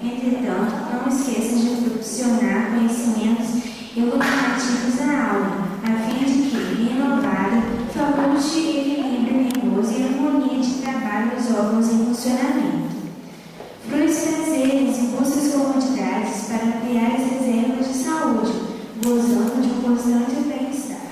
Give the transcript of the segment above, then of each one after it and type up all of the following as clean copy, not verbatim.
Entretanto, não esqueçam de proporcionar conhecimentos iluminativos à alma, a fim de que, renovado, faculte equilíbrio nervoso e harmonia de trabalho os órgãos em funcionamento. Frui os prazeres e busque as comodidades para ampliar as reservas de saúde, gozando de um constante bem-estar.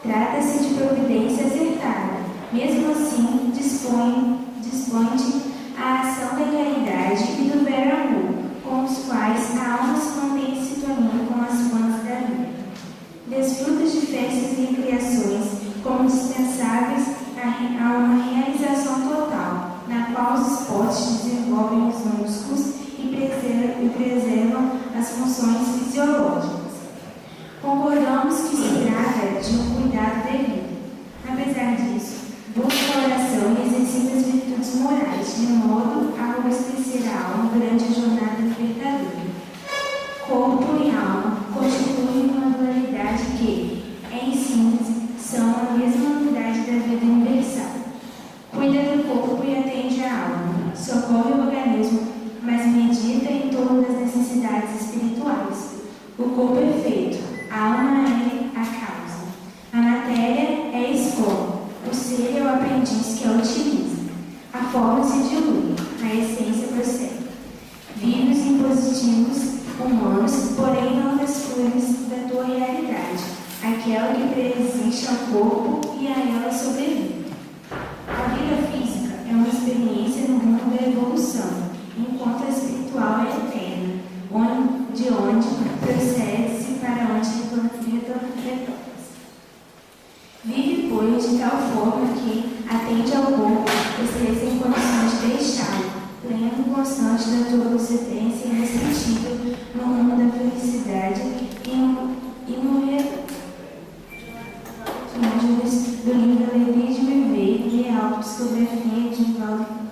Trata-se de providência acertada. Mesmo assim, dispõe-te à ação da caridade e do vero amor, com os quais a alma se mantém em sintonia com as fontes da vida. Desfruta de festas e recreações como dispensáveis a uma realização total, na qual os esportes desenvolvem os músculos e preservam as funções fisiológicas. Concordamos que se trata de um cuidado devido. Apesar disso, busca a oração e exercita as virtudes morais, de modo a robustecer a alma durante a jornada libertadora. Corpo e alma constituem uma dualidade que, em síntese, são a mesma unidade da vida universal. Cuida do corpo e atende à alma. Socorre o organismo, mas medita em torno das necessidades espirituais. O corpo é feito, a alma é a causa. A matéria é a escola. O ser é o aprendiz que a utiliza. A forma se dilui, a essência prossegue. Vivos e positivos humanos, porém não desfrutes da tua realidade, aquela que preexiste ao corpo e a ela sobrevive. A vida física é uma experiência no mundo da evolução, enquanto a espiritual é eterna, de onde procede-se para onde retorna. Vive, pois, de tal forma que, atende ao corpo, esteja em condições de deixá-lo, pleno e constante da tua procedência irresistível no rumo da felicidade e no do livro Alegria de Viver e a autopsicografia de Valdo.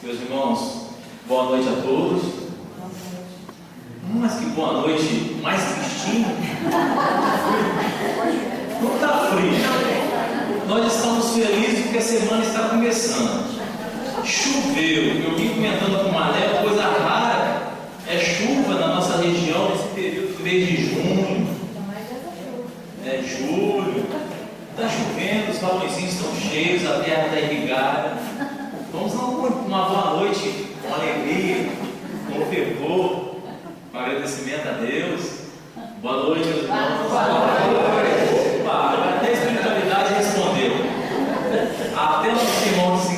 Meus irmãos, boa noite a todos. Mas que boa noite mais tristinha. Não está frio. Nós estamos felizes porque a semana está começando. Choveu. Eu vim comentando com o Mané, coisa rara é chuva na nossa região nesse período do mês de junho. Julho. Está chovendo, os balõezinhos estão cheios, a terra está irrigada. Vamos dar uma boa noite, com alegria, com fervor, com agradecimento a Deus. Boa noite, meus irmãos. Boa noite. Opa, até a espiritualidade respondeu. A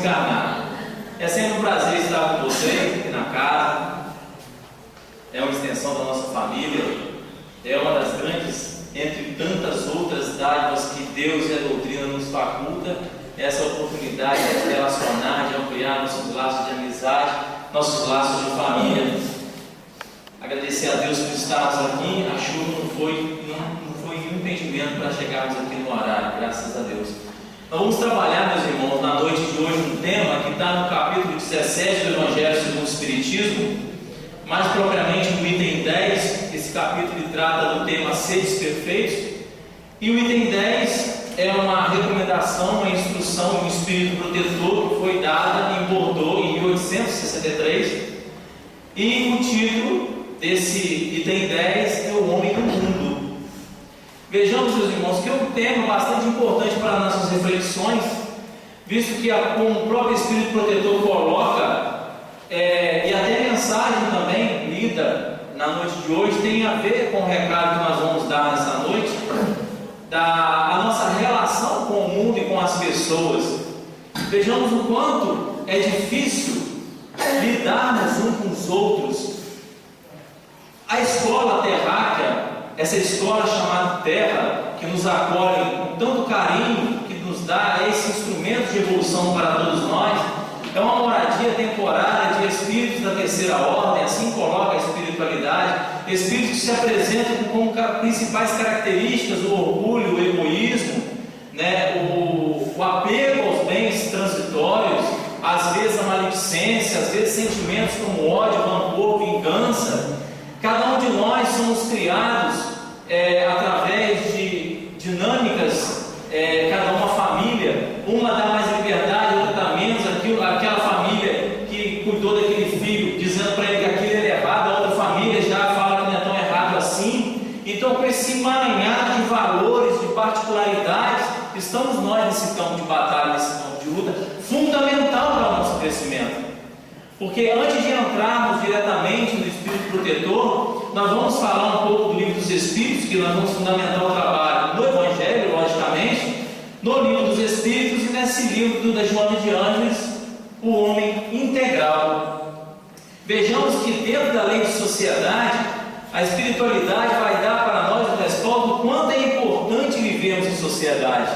desencarnar. É sempre um prazer estar com vocês aqui na casa. É uma extensão da nossa família. É uma das grandes, entre tantas outras dádivas que Deus e a doutrina nos faculta, essa oportunidade de se relacionar, de ampliar nossos laços de amizade, nossos laços de família. Agradecer a Deus por estarmos aqui. A chuva não foi um impedimento para chegarmos aqui no horário, graças a Deus. Nós vamos trabalhar, meus irmãos, na noite de hoje um tema que está no capítulo 17 do Evangelho segundo o Espiritismo, mais propriamente no item 10. Esse capítulo trata do tema Sedes Perfeitos, e o item 10 é uma recomendação, uma instrução, um espírito protetor que foi dada em Bordeaux em 1863, e o título desse item 10 é O Homem do Mundo. Vejamos, meus irmãos, que é um tema bastante importante para nossas reflexões, visto que, como o próprio Espírito Protetor coloca, e até a mensagem também lida na noite de hoje tem a ver com o recado que nós vamos dar nessa noite, a nossa relação com o mundo e com as pessoas. Vejamos o quanto é difícil lidarmos uns com os outros. A escola terráquea, essa escola chamada Terra, que nos acolhe com tanto carinho, que nos dá esse instrumento de evolução para todos nós, é uma moradia temporária de espíritos da terceira ordem, assim coloca a espiritualidade, espíritos que se apresentam como principais características o orgulho, o egoísmo, o apego aos bens transitórios, às vezes a maledicência, às vezes sentimentos como ódio, rancor, vingança. Cada um de nós somos criados através de dinâmicas, cada uma família, uma dá mais liberdade, outra dá menos. Aquela família que cuidou daquele filho, dizendo para ele que aquilo era errado, a outra família já fala que não é tão errado assim. Então, com esse emaranhado de valores, de particularidades, estamos nós nesse campo de batalha, nesse campo de luta, fundamental para o nosso crescimento. Porque antes de entrarmos diretamente no Espírito Protetor, nós vamos falar um pouco do Livro dos Espíritos, que nós vamos fundamentar o trabalho no Evangelho, logicamente, no Livro dos Espíritos e nesse livro da Joana de Ângeles, O Homem Integral. Vejamos que dentro da lei de sociedade, a espiritualidade vai dar para nós o respaldo do quanto é importante vivermos em sociedade.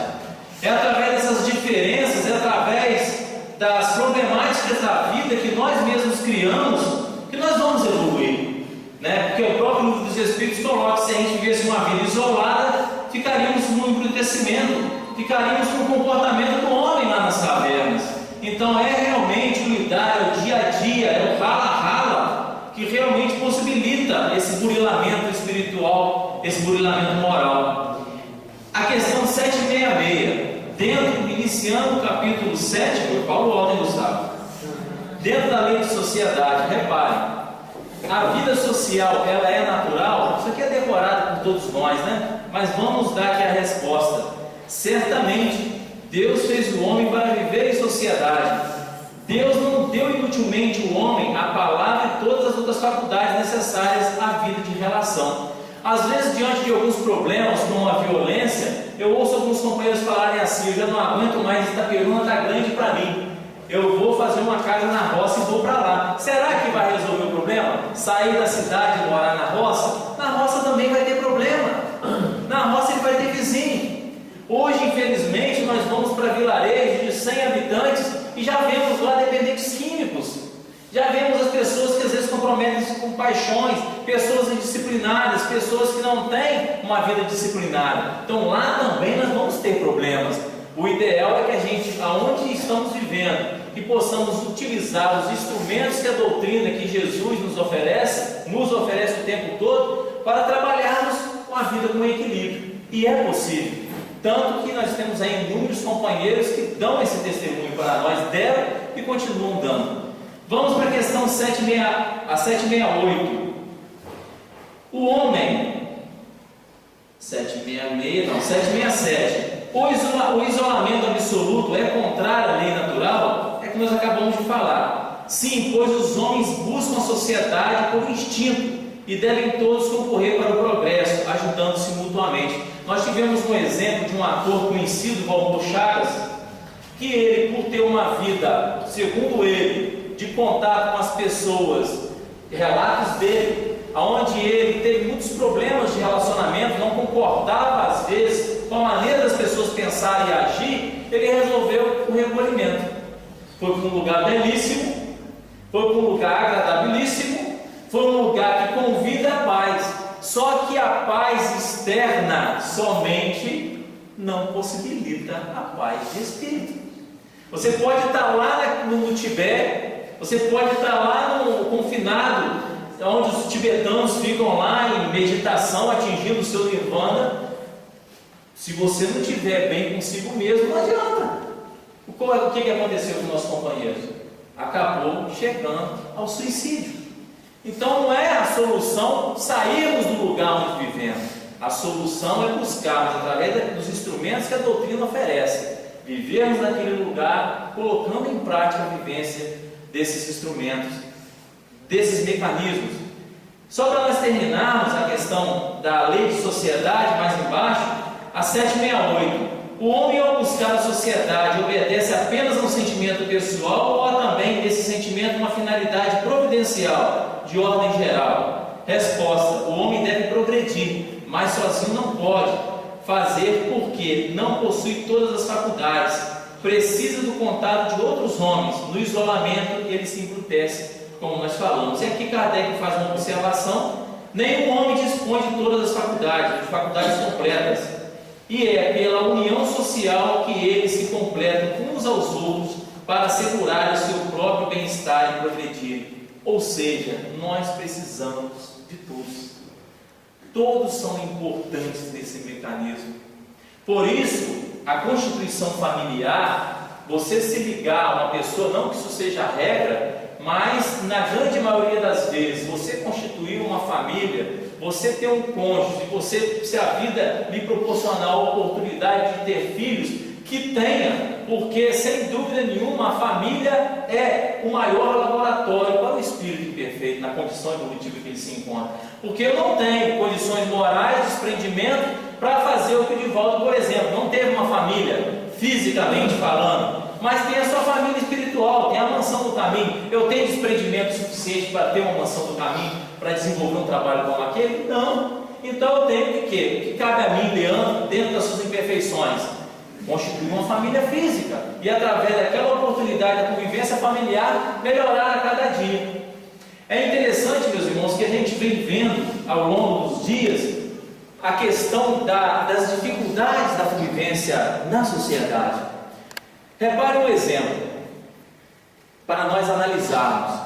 É através dessas diferenças, é através das problemáticas da vida que nós mesmos criamos, que nós vamos evoluir, porque o próprio Livro dos Espíritos coloca que se a gente vivesse uma vida isolada, ficaríamos no embrutecimento, ficaríamos com o comportamento do homem lá nas cavernas. Então é realmente o lidar, é o dia a dia, é o rala-rala que realmente possibilita esse burilamento espiritual, esse burilamento moral. A questão 766, iniciando o capítulo 7, qual o ordem, Gustavo? Dentro da lei de sociedade, reparem, a vida social, ela é natural? Isso aqui é decorado por todos nós, mas vamos dar aqui a resposta. Certamente, Deus fez o homem para viver em sociedade. Deus não deu inutilmente ao homem a palavra e todas as outras faculdades necessárias à vida de relação. Às vezes, diante de alguns problemas, como a violência, eu ouço alguns companheiros falarem assim: eu já não aguento mais, Itaperuna está grande para mim, eu vou fazer uma casa na roça e vou para lá. Será que vai resolver o problema? Sair da cidade e morar na roça? Na roça também vai ter problema, na roça ele vai ter vizinho. Hoje, infelizmente, nós vamos para vilarejos de 100 habitantes e já vemos lá dependentes químicos. Já vemos as pessoas que às vezes comprometem-se com paixões, pessoas indisciplinadas, pessoas que não têm uma vida disciplinada. Então lá também nós vamos ter problemas. O ideal é que a gente, aonde estamos vivendo, que possamos utilizar os instrumentos que a doutrina, que Jesus nos oferece o tempo todo, para trabalharmos com a vida com equilíbrio. E é possível. Tanto que nós temos aí inúmeros companheiros que dão esse testemunho para nós, deram e continuam dando. Vamos para a questão 768. O homem, 767. O isolamento absoluto é contrário à lei natural? É que nós acabamos de falar. Sim, pois os homens buscam a sociedade por instinto e devem todos concorrer para o progresso, ajudando-se mutuamente. Nós tivemos um exemplo de um ator conhecido, Valmor Chagas, que ele, por ter uma vida, segundo ele, de contato com as pessoas, relatos dele, onde ele teve muitos problemas de relacionamento, não concordava às vezes com a maneira das pessoas pensarem e agir, ele resolveu o recolhimento. Foi para um lugar belíssimo, foi para um lugar agradabilíssimo, foi um lugar que convida a paz. Só que a paz externa somente não possibilita a paz de espírito. Você pode estar lá no Tibete, você pode estar lá no confinado, onde os tibetanos ficam lá em meditação, atingindo o seu nirvana. Se você não estiver bem consigo mesmo, não adianta. O que aconteceu com os nossos companheiros? Acabou chegando ao suicídio. Então não é a solução sairmos do lugar onde vivemos. A solução é buscarmos, através dos instrumentos que a doutrina oferece, vivermos naquele lugar, colocando em prática a vivência desses instrumentos, desses mecanismos. Só para nós terminarmos a questão da lei de sociedade, mais embaixo, a 768. O homem, ao buscar a sociedade, obedece apenas a um sentimento pessoal ou há também nesse sentimento uma finalidade providencial, de ordem geral? Resposta: o homem deve progredir, mas sozinho não pode fazer porque não possui todas as faculdades, precisa do contato de outros homens. No isolamento ele se embrutece, como nós falamos. E aqui Kardec faz uma observação: nenhum homem dispõe de todas as faculdades, de faculdades completas, e é pela união social que eles se completam uns aos outros para assegurar o seu próprio bem-estar e progredir. Ou seja, nós precisamos de todos. Todos são importantes nesse mecanismo. Por isso, a constituição familiar, você se ligar a uma pessoa, não que isso seja a regra, mas na grande maioria das vezes, você constituir uma família, você ter um cônjuge, você, se a vida lhe proporcionar a oportunidade de ter filhos, que tenha, porque sem dúvida nenhuma a família é o maior laboratório para o espírito perfeito, na condição evolutiva que ele se encontra. Porque eu não tenho condições morais, desprendimento, para fazer o que o Divaldo, por exemplo, não teve uma família, fisicamente falando, mas tem a sua família espiritual, tem a mansão do caminho. Eu tenho desprendimento suficiente para ter uma mansão do caminho, para desenvolver um trabalho como aquele? Não. Então eu tenho que quê? O que cabe a mim, Leandro, dentro das suas imperfeições? Constituir uma família física e, através daquela oportunidade da convivência familiar, melhorar a cada dia. É interessante, meus irmãos, que a gente vem vendo ao longo dos dias a questão das dificuldades da convivência na sociedade. Repare um exemplo para nós analisarmos.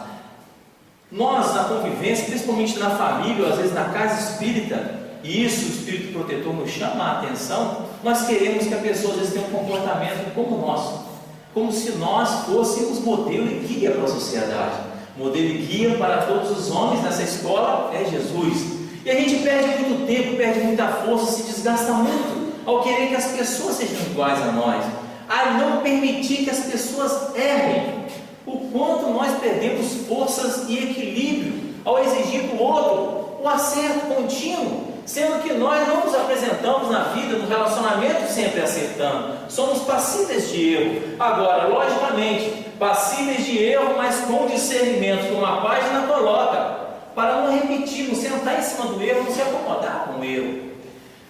Nós, na convivência, principalmente na família, ou às vezes na casa espírita, e isso o espírito protetor nos chama a atenção, nós queremos que a pessoa às vezes tenha um comportamento como o nosso, como se nós fôssemos modelo e guia para a sociedade. Modelo e guia para todos os homens nessa escola é Jesus. E a gente perde muito tempo, perde muita força, se desgasta muito ao querer que as pessoas sejam iguais a nós, a não permitir que as pessoas errem. O quanto nós perdemos forças e equilíbrio ao exigir do outro o acerto contínuo, sendo que nós não nos apresentamos na vida, no relacionamento, sempre acertando. Somos passíveis de erro. Agora, logicamente, passíveis de erro, mas com discernimento, como a página coloca, para não repetir, não sentar em cima do erro, não se acomodar com o erro.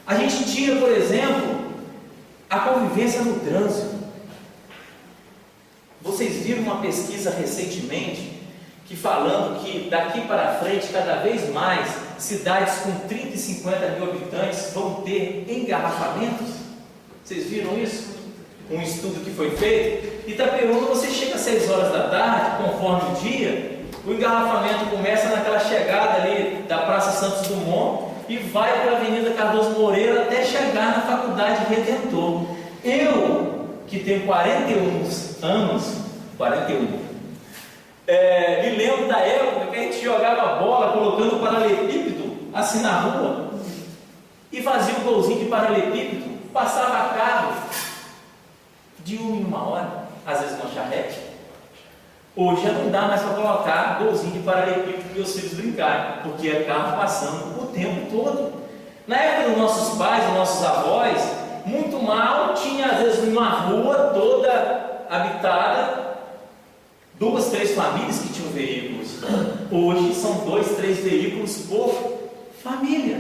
A gente tira, por exemplo, a convivência no trânsito. Vocês viram uma pesquisa recentemente que falando que daqui para frente, cada vez mais, cidades com 30 e 50 mil habitantes vão ter engarrafamentos? Vocês viram isso? Um estudo que foi feito. Itaperuna, você chega às 6 horas da tarde, conforme o dia, o engarrafamento começa naquela chegada ali da Praça Santos Dumont e vai para a Avenida Cardoso Moreira até chegar na Faculdade Redentor. Eu, que tenho 41 anos, 41, me lembro da época que a gente jogava bola colocando o paralelepípedo assim na rua e fazia um golzinho de paralelepípedo, passava carro de 1 em 1 hora, às vezes uma charrete. Hoje já não dá mais para colocar golzinho de paralelepípedo para os filhos brincarem, porque é carro passando o tempo todo. Na época dos nossos pais, dos nossos avós, muito mal tinha às vezes uma rua toda habitada, 2, 3 famílias que tinham veículos. Hoje são 2, 3 veículos por família.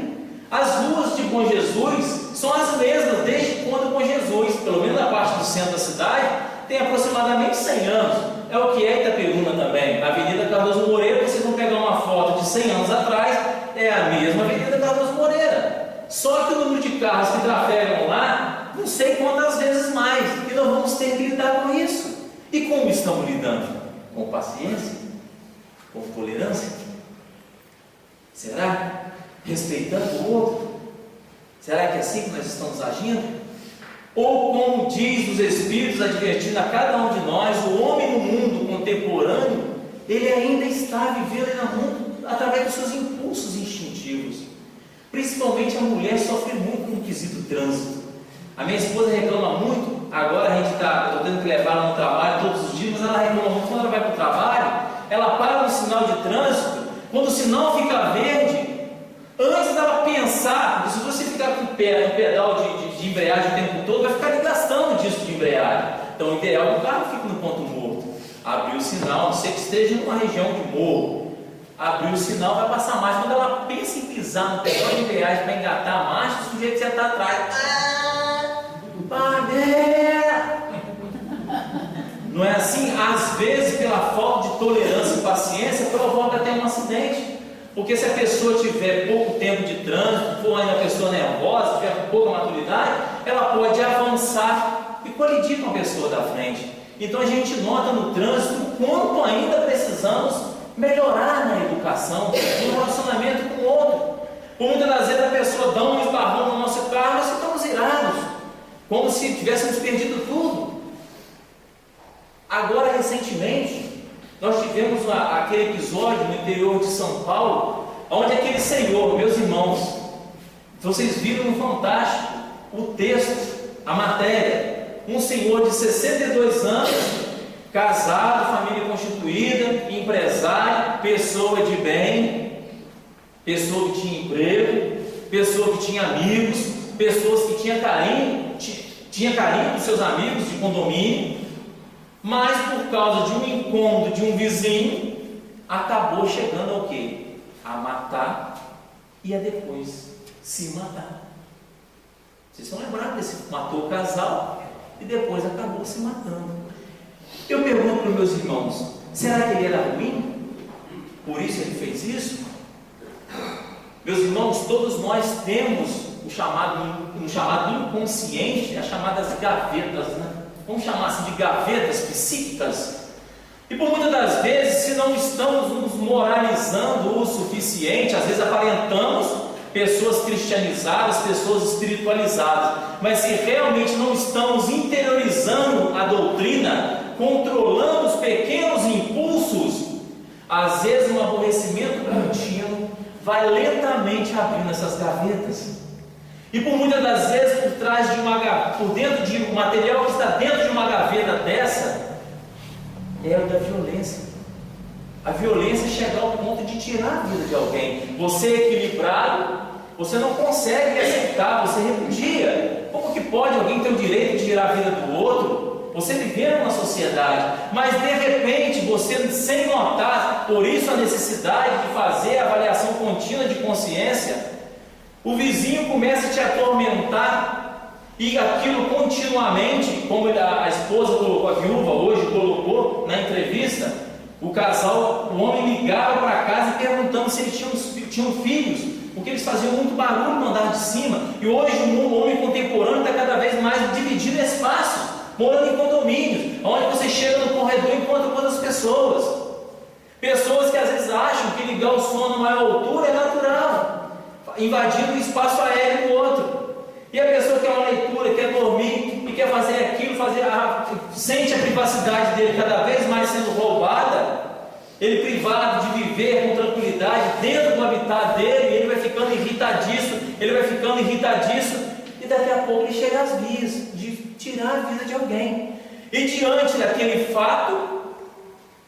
As ruas de Bom Jesus são as mesmas desde quando Bom Jesus, pelo menos na parte do centro da cidade, tem aproximadamente 100 anos. É o que é Itaperuna também. A Avenida Cardoso Moreira, vocês vão pegar uma foto de 100 anos atrás, é a mesma Avenida Cardoso Moreira. Só que o número de carros que trafegam lá, não sei quantas vezes mais. E nós vamos ter que lidar com isso. E como estamos lidando? Com paciência? Com tolerância? Será? Respeitando o outro? Será que é assim que nós estamos agindo? Ou como diz os Espíritos advertindo a cada um de nós, o homem no mundo contemporâneo, ele ainda está vivendo no mundo através dos seus impulsos instintivos. Principalmente a mulher sofre muito com o quesito trânsito. A minha esposa reclama muito, agora a gente estou tendo que levar ela no trabalho todos os dias, mas ela reclama muito quando ela vai para o trabalho, ela para no sinal de trânsito, quando o sinal fica verde, antes dela pensar, se você ficar com o pé no pedal de embreagem o tempo todo, vai ficar gastando o disco de embreagem. Então o ideal é que o carro fique no ponto morto. Abriu o sinal, não sei que esteja numa região de morro, abriu o sinal, vai passar mais. Quando ela pensa em pisar no pedal de embreagem para engatar a marcha, o sujeito já está atrás. Não é assim? Às vezes, pela falta de tolerância e paciência, provoca até um acidente. Porque se a pessoa tiver pouco tempo de trânsito, for ainda uma pessoa nervosa, tiver pouca maturidade, ela pode avançar e colidir com a pessoa da frente. Então a gente nota no trânsito o quanto ainda precisamos melhorar na educação, no relacionamento com o outro. Por muitas das vezes a pessoa dá um esbarrão no nosso carro, nós ficamos irados, como se tivéssemos perdido tudo. Agora, recentemente, nós tivemos aquele episódio no interior de São Paulo, onde aquele senhor, meus irmãos, vocês viram no Fantástico o texto, a matéria, um senhor de 62 anos, casado, família constituída, empresário, pessoa de bem, pessoa que tinha emprego, pessoa que tinha amigos, pessoas que tinha carinho dos seus amigos de condomínio, mas por causa de um incômodo de um vizinho, acabou chegando ao quê? A matar e a depois se matar. Vocês estão lembrados desse? Matou o casal e depois acabou se matando. Eu pergunto para os meus irmãos, será que ele era ruim? Por isso ele fez isso? Meus irmãos, todos nós temos um chamado inconsciente, as chamadas gavetas, né? Vamos chamar assim de gavetas psíquicas. E por muitas das vezes, se não estamos nos moralizando o suficiente, às vezes aparentamos pessoas cristianizadas, pessoas espiritualizadas, mas se realmente não estamos interiorizando a doutrina, controlando os pequenos impulsos, às vezes um aborrecimento contínuo vai lentamente abrindo essas gavetas. E por muitas das vezes, por dentro de um material que está dentro de uma gaveta dessa, é o da violência. A violência chegar ao ponto de tirar a vida de alguém. Você é equilibrado, você não consegue aceitar, você repudia. Como que pode alguém ter o direito de tirar a vida do outro? Você vivendo numa sociedade, mas de repente você, sem notar, por isso a necessidade de fazer a avaliação contínua de consciência, o vizinho começa a te atormentar e aquilo continuamente, como a esposa colocou, a viúva hoje colocou na entrevista, o casal, o homem ligava para casa perguntando se eles tinham filhos, porque eles faziam muito barulho no andar de cima. E hoje o homem contemporâneo está cada vez mais dividindo espaço, morando em condomínios, onde você chega no corredor e encontra quantas pessoas. Pessoas que às vezes acham que ligar o som a maior altura é natural, invadindo o espaço aéreo do outro. E a pessoa quer uma leitura, quer dormir e quer fazer aquilo, sente a privacidade dele cada vez mais sendo roubada, ele privado de viver com tranquilidade dentro do habitat dele, ele vai ficando irritadíssimo, e daqui a pouco ele chega às vias de tirar a vida de alguém. E diante daquele fato,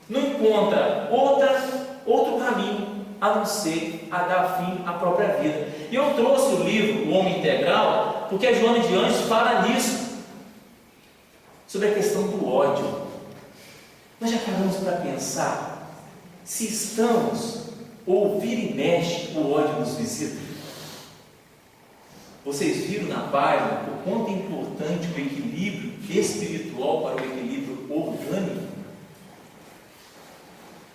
não encontra outro caminho a não ser a dar fim à própria vida. E eu trouxe o livro O Homem Integral, porque a Joana de Anjos fala nisso. sobre a questão do ódio. Nós já paramos para pensar se estamos, ou vira e mexe, o ódio nos visita? Vocês viram na página o quanto é importante o equilíbrio espiritual para o equilíbrio orgânico?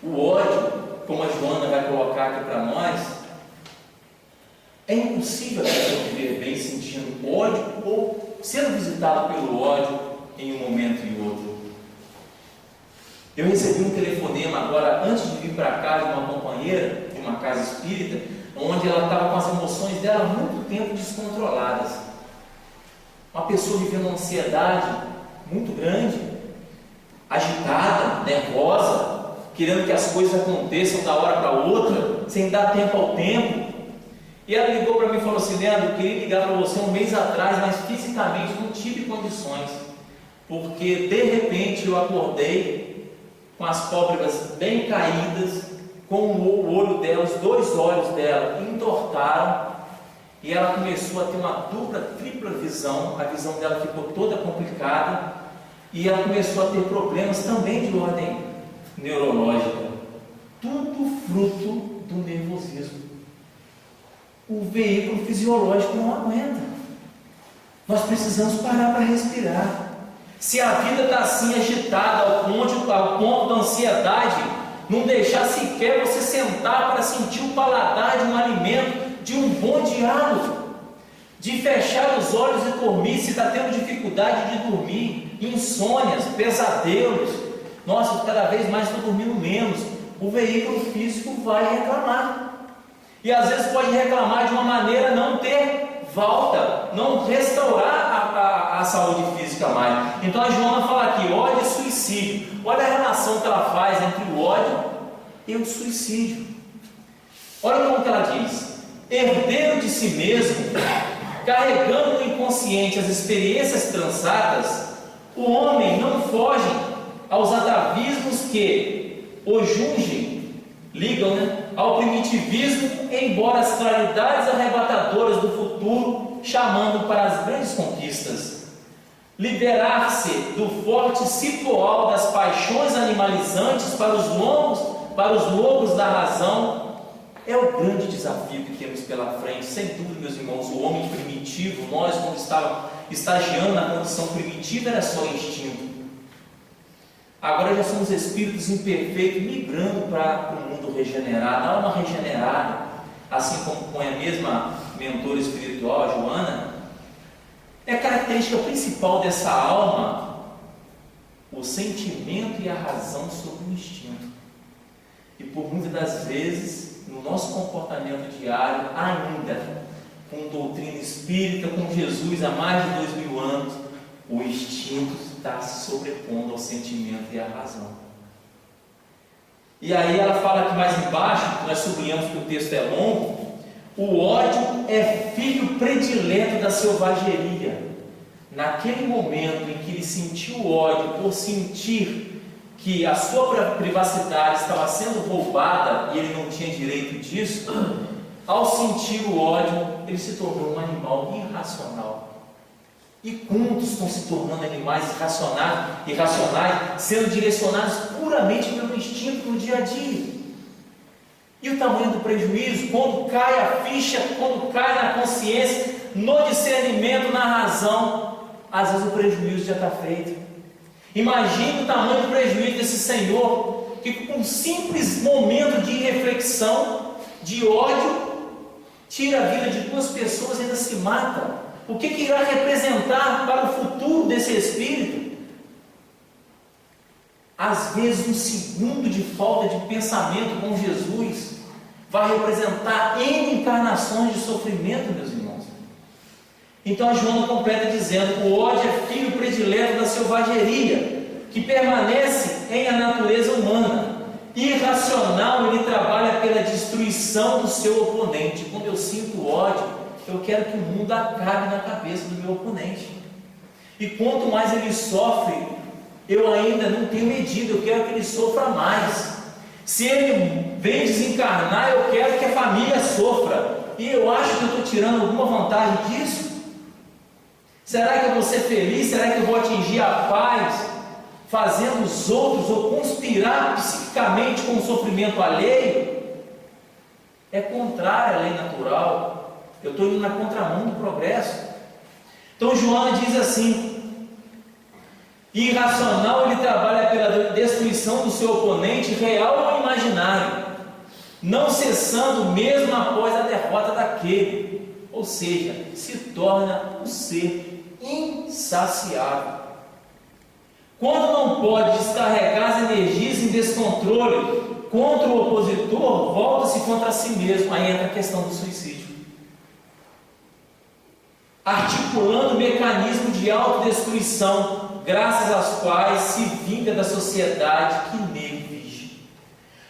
O ódio, como a Joana vai colocar aqui para nós, é impossível a pessoa viver bem sentindo ódio ou sendo visitado pelo ódio em um momento e outro. Eu recebi um telefonema agora, antes de vir para cá, de uma companheira de uma casa espírita, onde ela estava com as emoções dela há muito tempo descontroladas. Uma pessoa vivendo uma ansiedade muito grande, agitada, nervosa, querendo que as coisas aconteçam da hora para outra, sem dar tempo ao tempo. E ela ligou para mim e falou assim: Leandro, eu queria ligar para você um mês atrás, mas fisicamente não tive condições, porque de repente eu acordei com as pálpebras bem caídas, com o olho dela, os dois olhos dela entortaram, e ela começou a ter uma dupla, tripla visão, a visão dela ficou toda complicada, e ela começou a ter problemas também de ordem neurológica, tudo fruto do nervosismo. O veículo fisiológico não aguenta. Nós precisamos parar para respirar. Se a vida está assim agitada ao ponto da ansiedade, não deixar sequer você sentar para sentir o paladar de um alimento, de um bom diálogo, de fechar os olhos e dormir, se está tendo dificuldade de dormir, insônias, pesadelos, nossa, cada vez mais estou dormindo menos, o veículo físico vai reclamar. E às vezes pode reclamar de uma maneira não ter volta, não restaurar a saúde física mais. Então a Joana fala aqui, ódio e suicídio. Olha a relação que ela faz entre o ódio e o suicídio. Olha como que ela diz: herdeiro de si mesmo, carregando no inconsciente as experiências transadas, o homem não foge aos atavismos que o jungem, ligam, ao primitivismo, embora as claridades arrebatadoras do futuro chamando para as grandes conquistas. Liberar-se do forte cipoal das paixões animalizantes para os lobos da razão é o grande desafio que temos pela frente. Sem dúvida, meus irmãos, o homem primitivo, nós quando estávamos estagiando na condição primitiva era só instinto. Agora já somos espíritos imperfeitos migrando para o mundo regenerado, a alma regenerada, assim como com a mesma mentora espiritual, a Joana. É a característica principal dessa alma o sentimento e a razão sobre o instinto. E por muitas das vezes, no nosso comportamento diário, ainda com doutrina espírita, com Jesus há mais de 2000 anos, o instinto está se sobrepondo ao sentimento e à razão. E aí ela fala aqui mais embaixo, nós sublinhamos que o texto é longo: o ódio é filho predileto da selvageria. Naquele momento em que ele sentiu ódio por sentir que a sua privacidade estava sendo roubada e ele não tinha direito disso, ao sentir o ódio, ele se tornou um animal irracional. E quantos estão se tornando animais irracionais, sendo direcionados puramente pelo instinto no dia a dia? E o tamanho do prejuízo, quando cai a ficha, quando cai na consciência, no discernimento, na razão, às vezes o prejuízo já está feito. Imagine o tamanho do prejuízo desse senhor, que com um simples momento de reflexão, de ódio, tira a vida de duas pessoas e ainda se mata. O que irá representar para o futuro desse espírito? Às vezes um segundo de falta de pensamento com Jesus vai representar N encarnações de sofrimento, meus irmãos. Então a Joana completa dizendo: o ódio é filho predileto da selvageria, que permanece em a natureza humana. Irracional, ele trabalha pela destruição do seu oponente. Quando eu sinto ódio, eu quero que o mundo acabe na cabeça do meu oponente. E quanto mais ele sofre, eu ainda não tenho medida, eu quero que ele sofra mais. Se ele vem desencarnar, eu quero que a família sofra. E eu acho que eu estou tirando alguma vantagem disso. Será que eu vou ser feliz? Será que eu vou atingir a paz fazendo os outros ou conspirar psiquicamente com o sofrimento alheio? É contrário à lei natural. Eu estou indo na contramão do progresso. Então Joana diz assim: irracional ele trabalha pela destruição do seu oponente, real ou imaginário, não cessando mesmo após a derrota daquele. Ou seja, se torna um ser insaciável. Quando não pode descarregar as energias em descontrole contra o opositor, volta-se contra si mesmo. Aí entra a questão do suicídio, articulando mecanismo de autodestruição, graças às quais se vinga da sociedade que nele vive.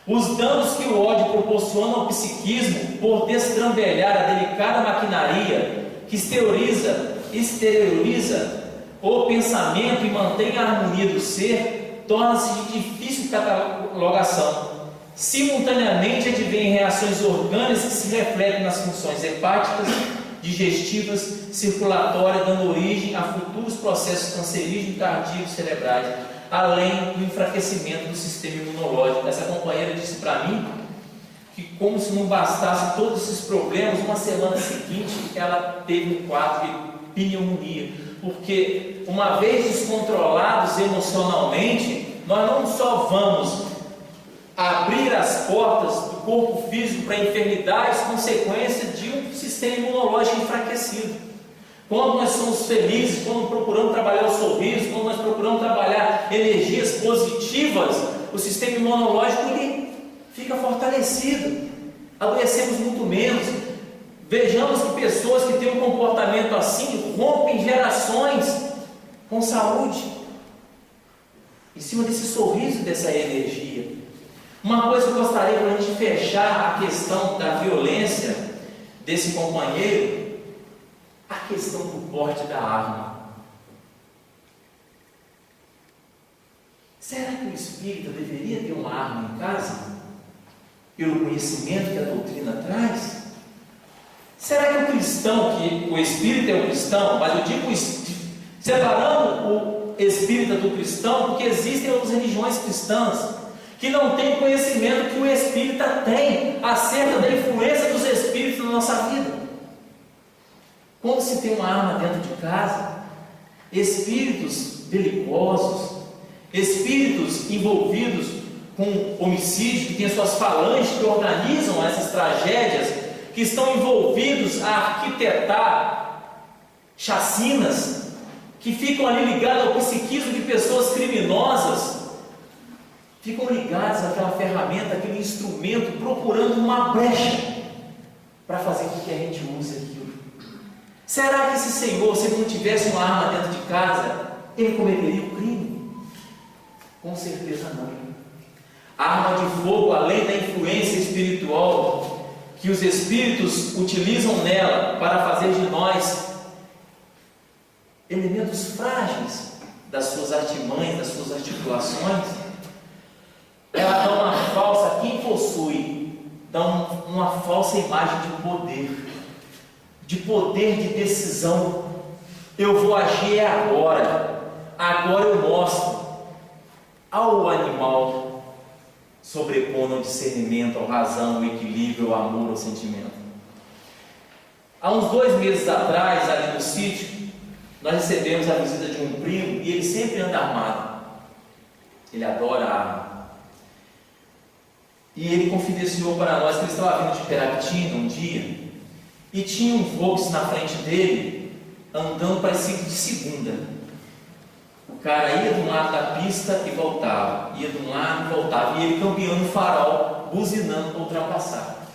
Os danos que o ódio proporciona ao psiquismo, por destrambelhar a delicada maquinaria que exterioriza o pensamento e mantém a harmonia do ser, torna-se de difícil catalogação. Simultaneamente advêm reações orgânicas que se refletem nas funções hepáticas, digestivas, circulatórias, dando origem a futuros processos cancerígenos, cardíacos, cerebrais, além do enfraquecimento do sistema imunológico. Essa companheira disse para mim que, como se não bastasse todos esses problemas, uma semana seguinte ela teve um quadro de pneumonia, porque uma vez descontrolados emocionalmente, nós não só vamos abrir as portas do corpo físico para enfermidades, consequência de um sistema imunológico enfraquecido. Quando nós somos felizes, quando procuramos trabalhar o sorriso, quando nós procuramos trabalhar energias positivas, o sistema imunológico ele fica fortalecido, adoecemos muito menos. Vejamos que pessoas que têm um comportamento assim rompem gerações com saúde, em cima desse sorriso, dessa energia. Uma coisa que eu gostaria para a gente fechar a questão da violência desse companheiro, a questão do porte da arma. Será que o espírita deveria ter uma arma em casa? Pelo conhecimento que a doutrina traz? Será que o cristão, que o espírita é o cristão, mas eu digo separando o espírita do cristão, porque existem outras religiões cristãs que não têm conhecimento que o espírita tem acerca da influência dos espíritos na nossa vida. Quando se tem uma arma dentro de casa, espíritos belicosos, espíritos envolvidos com homicídio, que têm suas falanges que organizam essas tragédias, que estão envolvidos a arquitetar chacinas, que ficam ali ligados ao psiquismo de pessoas criminosas, ficam ligados àquela ferramenta, aquele instrumento, procurando uma brecha para fazer com que a gente use aquilo. Será que esse senhor, se ele não tivesse uma arma dentro de casa, ele cometeria o crime? Com certeza não. A arma de fogo, além da influência espiritual que os espíritos utilizam nela para fazer de nós elementos frágeis das suas artimanhas, das suas articulações, ela dá uma falsa, quem possui, dá uma falsa imagem de poder de decisão. Eu vou agir agora eu mostro. Ao animal sobrepondo ao discernimento, ao razão, ao equilíbrio, ao amor, ao sentimento. Há uns 2 meses atrás, ali no sítio, nós recebemos a visita de um primo, e ele sempre anda armado. Ele adora a arma. E ele confidenciou para nós que ele estava vindo de Peraquitina um dia, e tinha um Volks na frente dele, andando parecido de segunda. O cara ia de um lado da pista e voltava, ia de um lado e voltava, e ele cambiando o farol, buzinando para ultrapassar.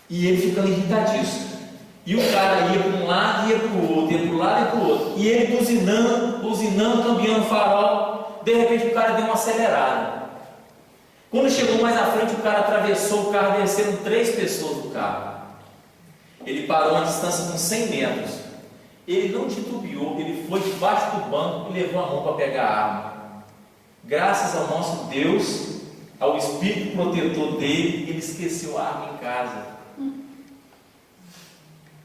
E ele ficando irritadíssimo. E o cara ia para um lado e ia para o outro, ia para um lado e para o outro. E ele buzinando, cambiando o farol. De repente o cara deu uma acelerada. Quando chegou mais à frente, o cara atravessou o carro, desceram 3 pessoas do carro. Ele parou a uma distância de 100 metros. Ele não titubeou, ele foi debaixo do banco e levou a mão para pegar a arma. Graças ao nosso Deus, ao Espírito protetor dele, ele esqueceu a arma em casa.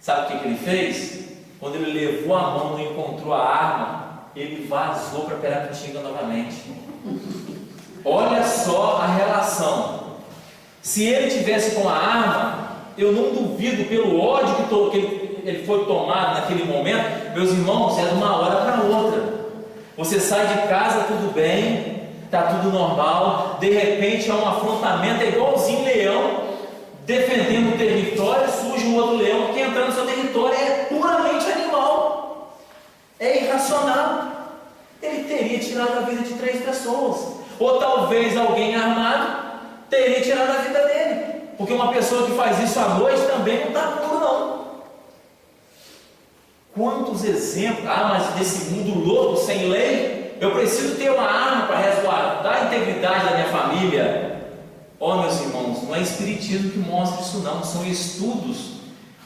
Sabe o que ele fez? quando ele levou a mão e encontrou a arma, ele vazou para Perapitinga novamente. Olha só a relação. Se ele tivesse com a arma, eu não duvido, pelo ódio que ele foi tomado naquele momento, meus irmãos, é de uma hora para outra. Você sai de casa, tudo bem, está tudo normal, de repente há um afrontamento, é igualzinho leão defendendo o território, surge um outro leão que entra no seu território, é puramente animal, é irracional. Ele teria tirado a vida de 3 pessoas, ou talvez alguém armado teria tirado a vida dele, porque uma pessoa que faz isso à noite também não está puro, não. Quantos exemplos, mas desse mundo louco, sem lei, eu preciso ter uma arma para resguardar a integridade da minha família. Meus irmãos, não é espiritismo que mostra isso não, são estudos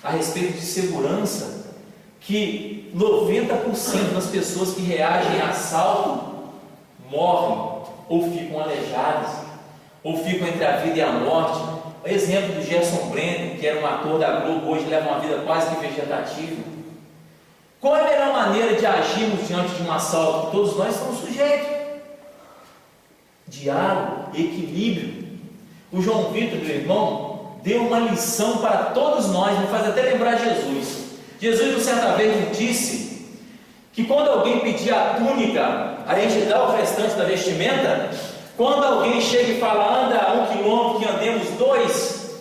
a respeito de segurança, que 90% das pessoas que reagem a assalto morrem, ou ficam aleijadas, ou ficam entre a vida e a morte. O exemplo do Gerson Breno, que era um ator da Globo, hoje leva uma vida quase que vegetativa. Qual é a melhor maneira de agirmos diante de um assalto? Todos nós estamos sujeitos. Diálogo, equilíbrio. O João Vitor, meu irmão, deu uma lição para todos nós, me faz até lembrar Jesus. Jesus, certa vez, nos disse que quando alguém pedir a túnica, a gente dá o restante da vestimenta. Quando alguém chega e fala, anda 1 quilômetro, que andemos 2,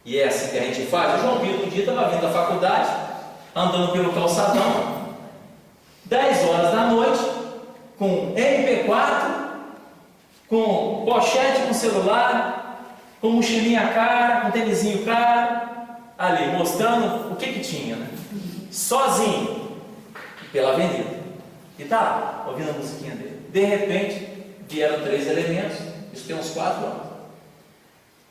e é assim que a gente faz. O João Vitor um dia estava vindo da faculdade, andando pelo calçadão, 10 horas da noite, com MP4, com pochete com celular, com mochilinha cara, com tênisinho caro, ali mostrando o que tinha, né? Sozinho, pela avenida, e tá lá, ouvindo a musiquinha dele. De repente, vieram 3 elementos, isso tem uns 4 anos.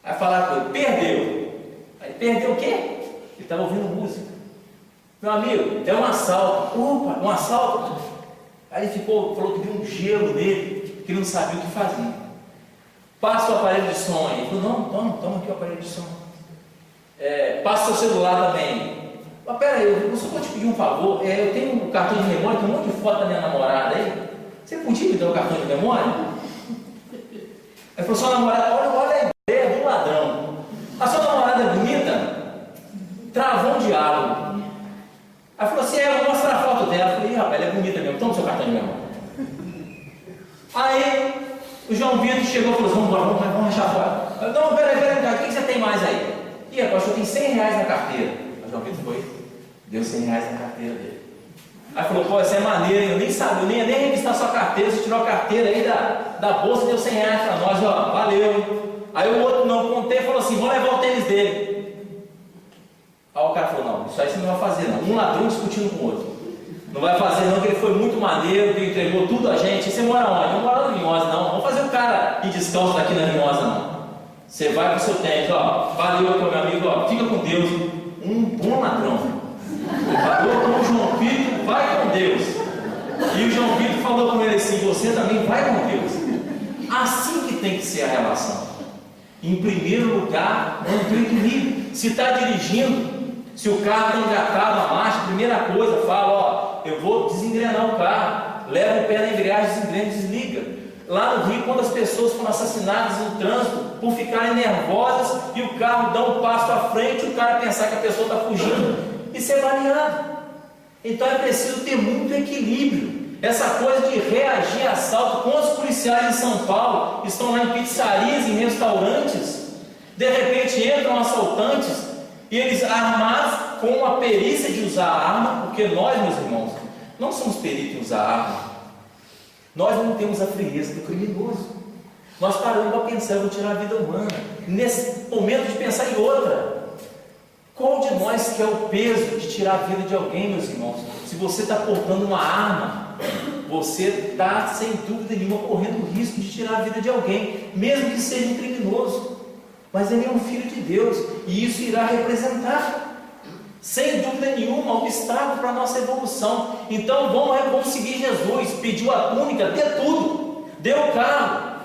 Aí falaram com ele, perdeu. Aí, perdeu o quê? Ele estava ouvindo música. Meu amigo, é um assalto. Opa, um assalto? Aí ele falou que deu um gelo nele, que ele não sabia o que fazia. Passa o aparelho de som aí. Ele falou, não, toma aqui o aparelho de som. Passa o seu celular também. Mas peraí, eu só vou te pedir um favor. Eu tenho um cartão de memória, tem um monte de foto da minha namorada aí. Você podia me dar o cartão de memória? Aí falou, sua namorada, olha a ideia do ladrão. A sua namorada é bonita? Travou um diálogo. Aí falou assim, eu vou mostrar a foto dela. Eu falei, rapaz, ela é bonita mesmo, toma o seu cartão de memória. Aí o João Vitor chegou e falou assim, vamos achar fora. Não, peraí, o que você tem mais aí? Ih, rapaz, eu tenho 100 reais na carteira. O João Vitor foi, deu 100 reais na carteira dele. Aí falou, pô, essa é maneira, eu nem sabia, eu nem ia nem revistar sua carteira, você tirou a carteira aí da bolsa e deu 100 reais para nós, ó, valeu. Aí o outro não contei e falou assim, vamos levar o tênis dele. Aí o cara falou, não, isso aí você não vai fazer não, um ladrão discutindo com o outro. Não vai fazer não, que ele foi muito maneiro, que entregou tudo a gente. Você mora onde? Não mora na Linhosa não, vamos fazer o cara ir descalço daqui na Linhosa não. Você vai com o seu tênis, ó, valeu meu amigo, ó, fica com Deus, um bom ladrão. Falou com o João Vitor, vai com Deus. E o João Vitor falou com ele assim, você também vai com Deus. Assim que tem que ser a relação. Em primeiro lugar, manter o equilíbrio. Se está dirigindo, se o carro está engatado a marcha, primeira coisa, fala, ó, eu vou desengrenar o carro, leva o pé na embreagem, desengrena e desliga. Lá no Rio, quando as pessoas foram assassinadas no trânsito por ficarem nervosas e o carro dá um passo à frente, o cara pensar que a pessoa está fugindo e ser baleado. Então é preciso ter muito equilíbrio. Essa coisa de reagir a assalto, com os policiais em São Paulo estão lá em pizzarias, em restaurantes, de repente entram assaltantes e eles armados com a perícia de usar arma, porque nós, meus irmãos, não somos peritos em usar arma. Nós não temos a frieza do criminoso. Nós paramos para pensar, eu vou tirar a vida humana. Nesse momento de pensar em outra. Qual de nós quer o peso de tirar a vida de alguém, meus irmãos? Se você está portando uma arma, você está, sem dúvida nenhuma, correndo o risco de tirar a vida de alguém, mesmo que seja um criminoso. Mas ele é um filho de Deus, e isso irá representar, sem dúvida nenhuma, um obstáculo para a nossa evolução. Então vamos seguir Jesus. Pediu a túnica, dê tudo, deu o carro.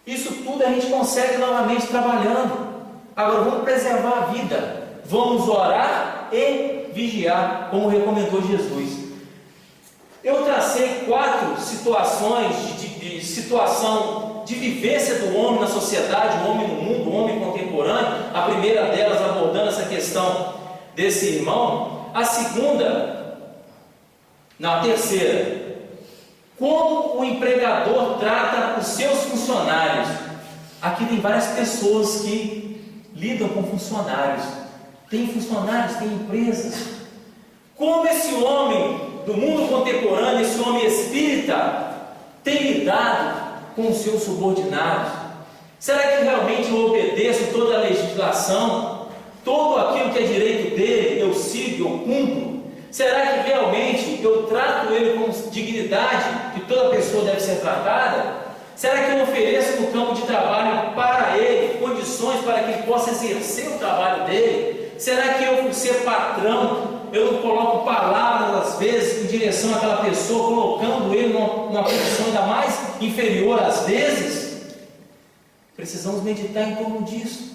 Isso tudo a gente consegue novamente trabalhando. Agora vamos preservar a vida, vamos orar e vigiar, como recomendou Jesus. Eu tracei 4 situações de situação de vivência do homem na sociedade, o homem no mundo, o homem contemporâneo. A primeira delas abordando essa questão desse irmão. A terceira, como o empregador trata os seus funcionários. Aqui tem várias pessoas que lidam com funcionários. Tem funcionários, tem empresas. Como esse homem do mundo contemporâneo, esse homem espírita, tem lidado com os seus subordinados? Será que realmente eu obedeço toda a legislação? Todo aquilo que é direito dele, eu sigo, eu cumpro? Será que realmente eu trato ele com dignidade que toda pessoa deve ser tratada? Será que eu ofereço no campo de trabalho para ele condições para que ele possa exercer o trabalho dele? Será que eu, por ser patrão, eu não coloco palavras às vezes em direção àquela pessoa, colocando ele numa posição ainda mais inferior às vezes? Precisamos meditar em torno disso.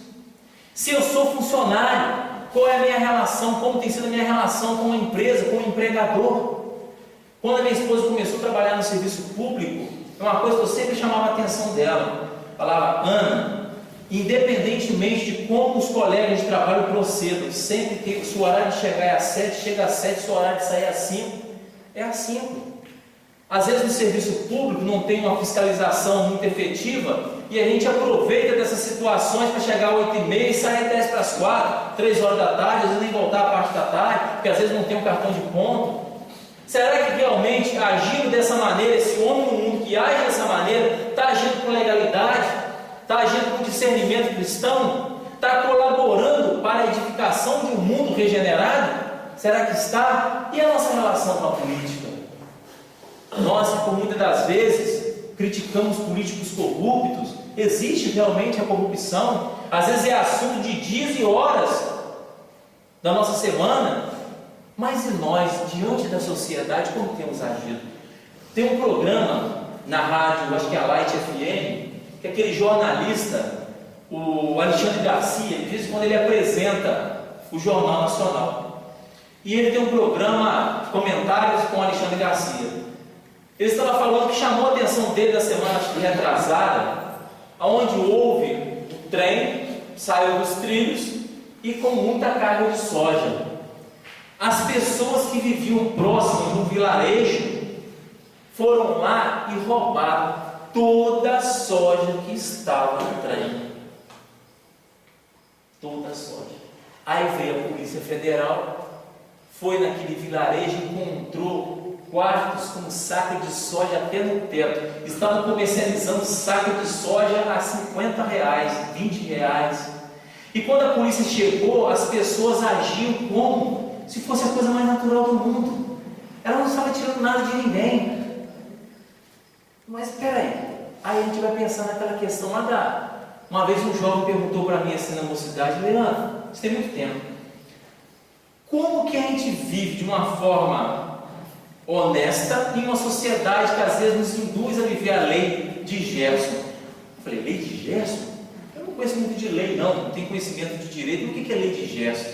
Se eu sou funcionário, qual é a minha relação? Como tem sido a minha relação com a empresa, com o empregador? Quando a minha esposa começou a trabalhar no serviço público, é uma coisa que eu sempre chamava a atenção dela. Falava: Ana, independentemente de como os colegas de trabalho procedam, sempre que se o horário de chegar é às 7, chega às 7, se o horário de sair é às 5, é às 5. Às vezes no serviço público não tem uma fiscalização muito efetiva e a gente aproveita dessas situações para chegar às 8h30 e sair às 10 para as 4, 3 horas da tarde, às vezes nem voltar à parte da tarde, porque às vezes não tem um cartão de ponto. Será que realmente, agindo dessa maneira, esse homem no mundo que age dessa maneira, está agindo com legalidade, está agindo com discernimento cristão, está colaborando para a edificação de um mundo regenerado? Será que está? E a nossa relação com a política? Nós, por muitas das vezes, criticamos políticos corruptos. Existe realmente a corrupção? Às vezes é assunto de dias e horas da nossa semana. Mas e nós, diante da sociedade, como temos agido? Tem um programa na rádio, acho que é a Light FM, que aquele jornalista, o Alexandre Garcia, de vez em quando ele apresenta o Jornal Nacional. E ele tem um programa de comentários com o Alexandre Garcia. Ele estava falando que chamou a atenção dele na semana retrasada, onde houve um trem, saiu dos trilhos e com muita carga de soja. As pessoas que viviam próximo do vilarejo foram lá e roubaram toda a soja que estava no trem. Toda a soja. Aí veio a Polícia Federal, foi naquele vilarejo e encontrou quartos com saco de soja até no teto. Estavam comercializando saco de soja a R$50, R$20. E quando a polícia chegou, as pessoas agiam como se fosse a coisa mais natural do mundo. Ela não estava tirando nada de ninguém. Mas espera aí a gente vai pensar naquela questão lá da... Uma vez um jovem perguntou para mim assim na mocidade: Leandro, isso tem muito tempo, como que a gente vive de uma forma honesta em uma sociedade que às vezes nos induz a viver a lei de Gerson? Eu falei: lei de Gerson? Eu não conheço muito de lei não tenho conhecimento de direito. O que é lei de Gerson?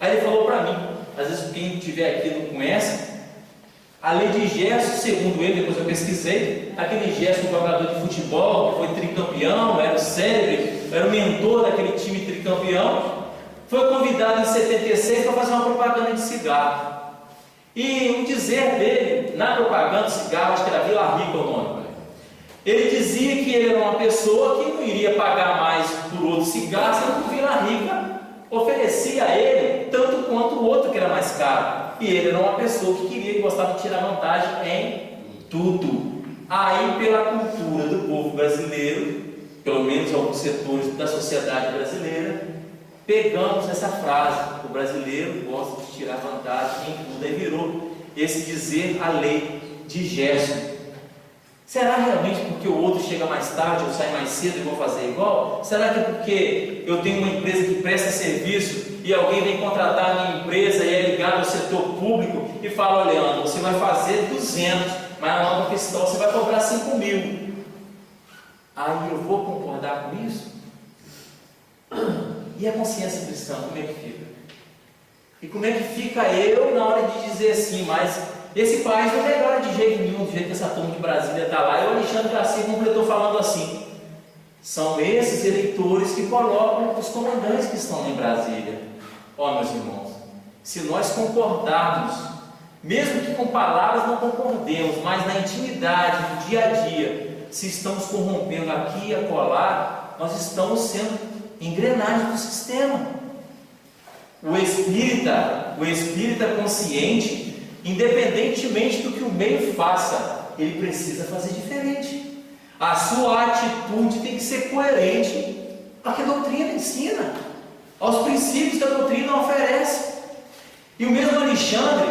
Aí ele falou para mim, às vezes quem estiver aqui não conhece, a lei de Gerson, segundo ele, depois eu pesquisei, aquele Gerson, jogador de futebol, que foi tricampeão, era o célebre, era o mentor daquele time tricampeão, foi convidado em 76 para fazer uma propaganda de cigarro. E um dizer dele, na propaganda de cigarro, acho que era Vila Rica o nome, ele dizia que ele era uma pessoa que não iria pagar mais por outro cigarro, sendo que o Vila Rica oferecia a ele tanto quanto o outro que era mais caro. E ele era uma pessoa que queria e gostava de tirar vantagem em tudo. Aí, pela cultura do povo brasileiro, pelo menos alguns setores da sociedade brasileira, pegamos essa frase: o brasileiro gosta de tirar vantagem em tudo. Aí virou esse dizer a lei de Gerson. Será realmente porque o outro chega mais tarde, eu saio mais cedo e vou fazer igual? Será que é porque eu tenho uma empresa que presta serviço e alguém vem contratar a minha empresa e é ligado ao setor público e fala: olha, Leandro, você vai fazer 200, mas na nota fiscal você vai cobrar 5.000. Aí eu vou concordar com isso? E a consciência cristã, como é que fica? E como é que fica eu na hora de dizer assim, mas esse país não melhora de jeito nenhum, do jeito que essa turma de Brasília está lá. E o Alexandre Garcia completou falando assim: são esses eleitores que colocam os comandantes que estão em Brasília. Ó, meus irmãos, se nós concordarmos, mesmo que com palavras não concordemos, mas na intimidade, no dia a dia, se estamos corrompendo aqui e acolá, nós estamos sendo engrenagens do sistema. O espírita consciente, independentemente do que o meio faça, ele precisa fazer diferente. A sua atitude tem que ser coerente ao que a doutrina ensina, aos princípios que a doutrina oferece. E o mesmo Alexandre,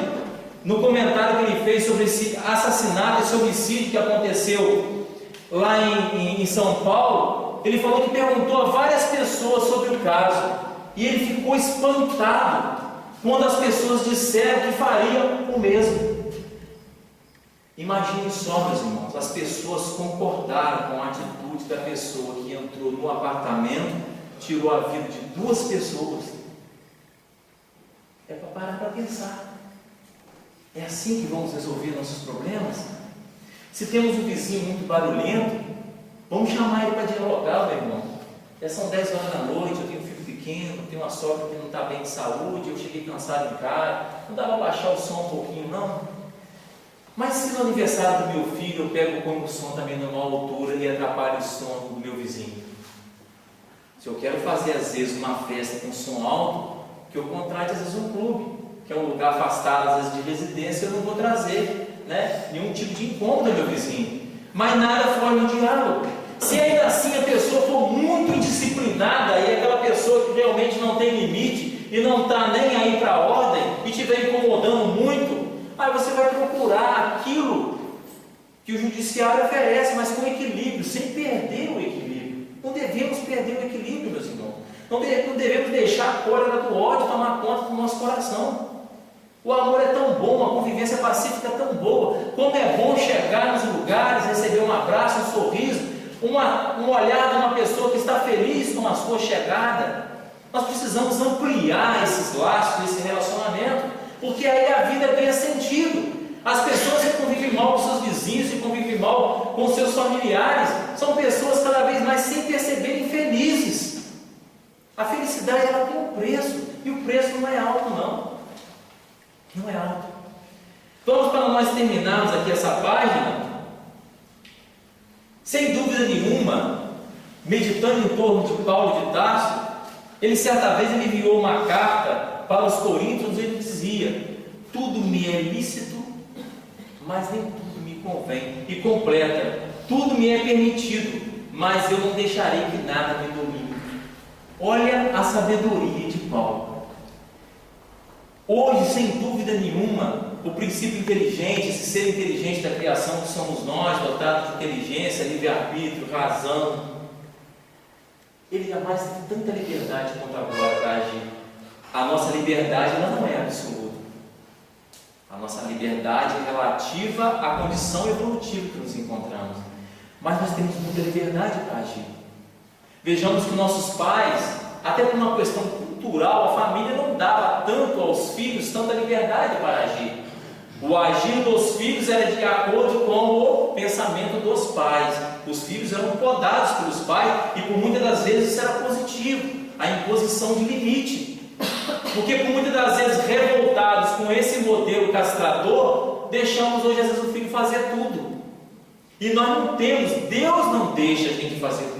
no comentário que ele fez sobre esse assassinato, esse homicídio que aconteceu lá em São Paulo, ele falou que perguntou a várias pessoas sobre o caso, e ele ficou espantado quando as pessoas disseram que fariam o mesmo. Imagine só, meus irmãos, as pessoas concordaram com a atitude da pessoa que entrou no apartamento, tirou a vida de 2 pessoas. É para parar para pensar. É assim que vamos resolver nossos problemas? Se temos um vizinho muito barulhento, vamos chamar ele para dialogar, meu irmão. Já são 10 horas da noite, eu tenho um filho pequeno, tenho uma sogra que não está bem de saúde, eu cheguei cansado em casa, não dá para baixar o som um pouquinho, não? Mas se no aniversário do meu filho eu pego e ponho o som também numa altura e atrapalho o som do meu vizinho? Se eu quero fazer às vezes uma festa com som alto, que eu contrate às vezes um clube, que é um lugar afastado às vezes de residência, eu não vou trazer, nenhum tipo de incômodo ao meu vizinho. Mas nada fora do diálogo. Se ainda assim a pessoa for muito indisciplinada e aquela pessoa que realmente não tem limite e não está nem aí para a ordem e estiver incomodando muito, aí você vai procurar aquilo que o judiciário oferece, mas com equilíbrio, sem perder o equilíbrio. Não devemos perder o equilíbrio, meus irmãos. Não devemos deixar a cólera do ódio tomar conta do nosso coração. O amor é tão bom, a convivência pacífica é tão boa. Como é bom chegar nos lugares, receber um abraço, um sorriso, um olhar de uma pessoa que está feliz com a sua chegada. Nós precisamos ampliar esses laços, esse relacionamento, porque aí a vida ganha sentido. As pessoas que convivem mal com seus vizinhos, que convivem mal com seus familiares, são pessoas cada vez mais sem perceberem felizes. A felicidade ela tem um preço, e o preço não é alto não. Não é alto. Vamos, para nós terminarmos aqui essa página, sem dúvida nenhuma, meditando em torno de Paulo de Tarso, ele certa vez ele enviou uma carta para os coríntios, ele dizia: tudo me é lícito, mas nem tudo me convém. E completa: tudo me é permitido, mas eu não deixarei que nada me domine. Olha a sabedoria de Paulo. Hoje, sem dúvida nenhuma, o princípio inteligente, esse ser inteligente da criação que somos nós, dotados de inteligência, livre-arbítrio, razão, ele jamais teve tanta liberdade quanto agora para agir. A nossa liberdade ela não é absoluta. A nossa liberdade é relativa à condição evolutiva que nos encontramos. Mas nós temos muita liberdade para agir. Vejamos que nossos pais, até por uma questão cultural, a família não dava tanto aos filhos tanta liberdade para agir. O agir dos filhos era de acordo com o pensamento dos pais. Os filhos eram podados pelos pais e por muitas das vezes isso era positivo, a imposição de limite. Porque por muitas das vezes revoltados com esse modelo castrador, deixamos hoje às vezes o filho fazer tudo. E nós não temos, Deus não deixa a gente fazer tudo.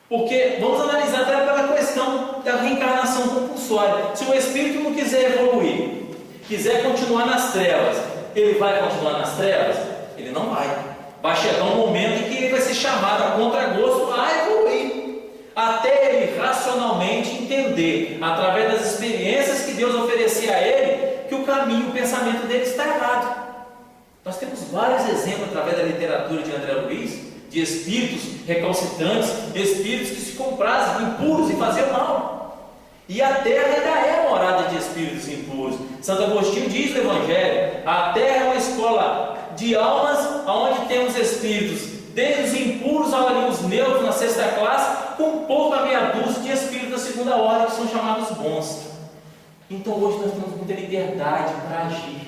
Porque vamos analisar até pela questão da reencarnação compulsória. Se o espírito não quiser evoluir, quiser continuar nas trevas, ele vai continuar nas trevas? Ele não vai. Vai chegar um momento em que ele vai ser chamado a contragosto a evoluir, até ele racionalmente entender, através das experiências que Deus oferecia a ele, que o caminho, o pensamento dele está errado. Nós temos vários exemplos através da literatura de André Luiz, de espíritos recalcitrantes, espíritos que se comprazem, impuros e faziam mal. E a terra ainda é morada de espíritos impuros. Santo Agostinho diz no Evangelho: a terra é uma escola de almas, onde temos espíritos, desde os impuros aos neutros na 6ª classe, com pouca meia dúzia de espíritos da 2ª ordem, que são chamados bons. Então hoje nós temos muita liberdade para agir.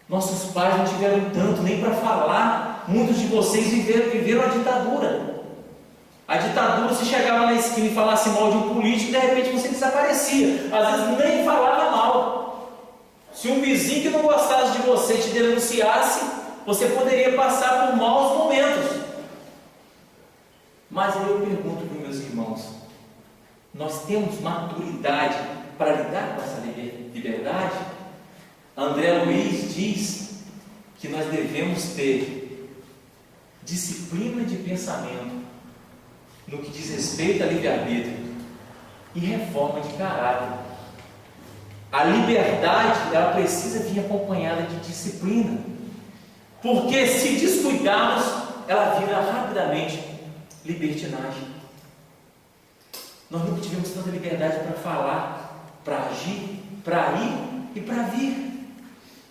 Nossos pais não tiveram tanto nem para falar. Muitos de vocês viveram a ditadura. A ditadura, se chegava na esquina e falasse mal de um político, de repente você desaparecia. Às vezes nem falava mal. Se um vizinho que não gostasse de você te denunciasse, você poderia passar por maus momentos. Mas eu pergunto para os meus irmãos: nós temos maturidade para lidar com essa liberdade? André Luiz diz que nós devemos ter disciplina de pensamento no que diz respeito a livre-arbítrio e reforma de caráter. A liberdade, ela precisa vir acompanhada de disciplina, porque se descuidarmos, ela vira rapidamente libertinagem. Nós nunca tivemos tanta liberdade para falar, para agir, para ir e para vir.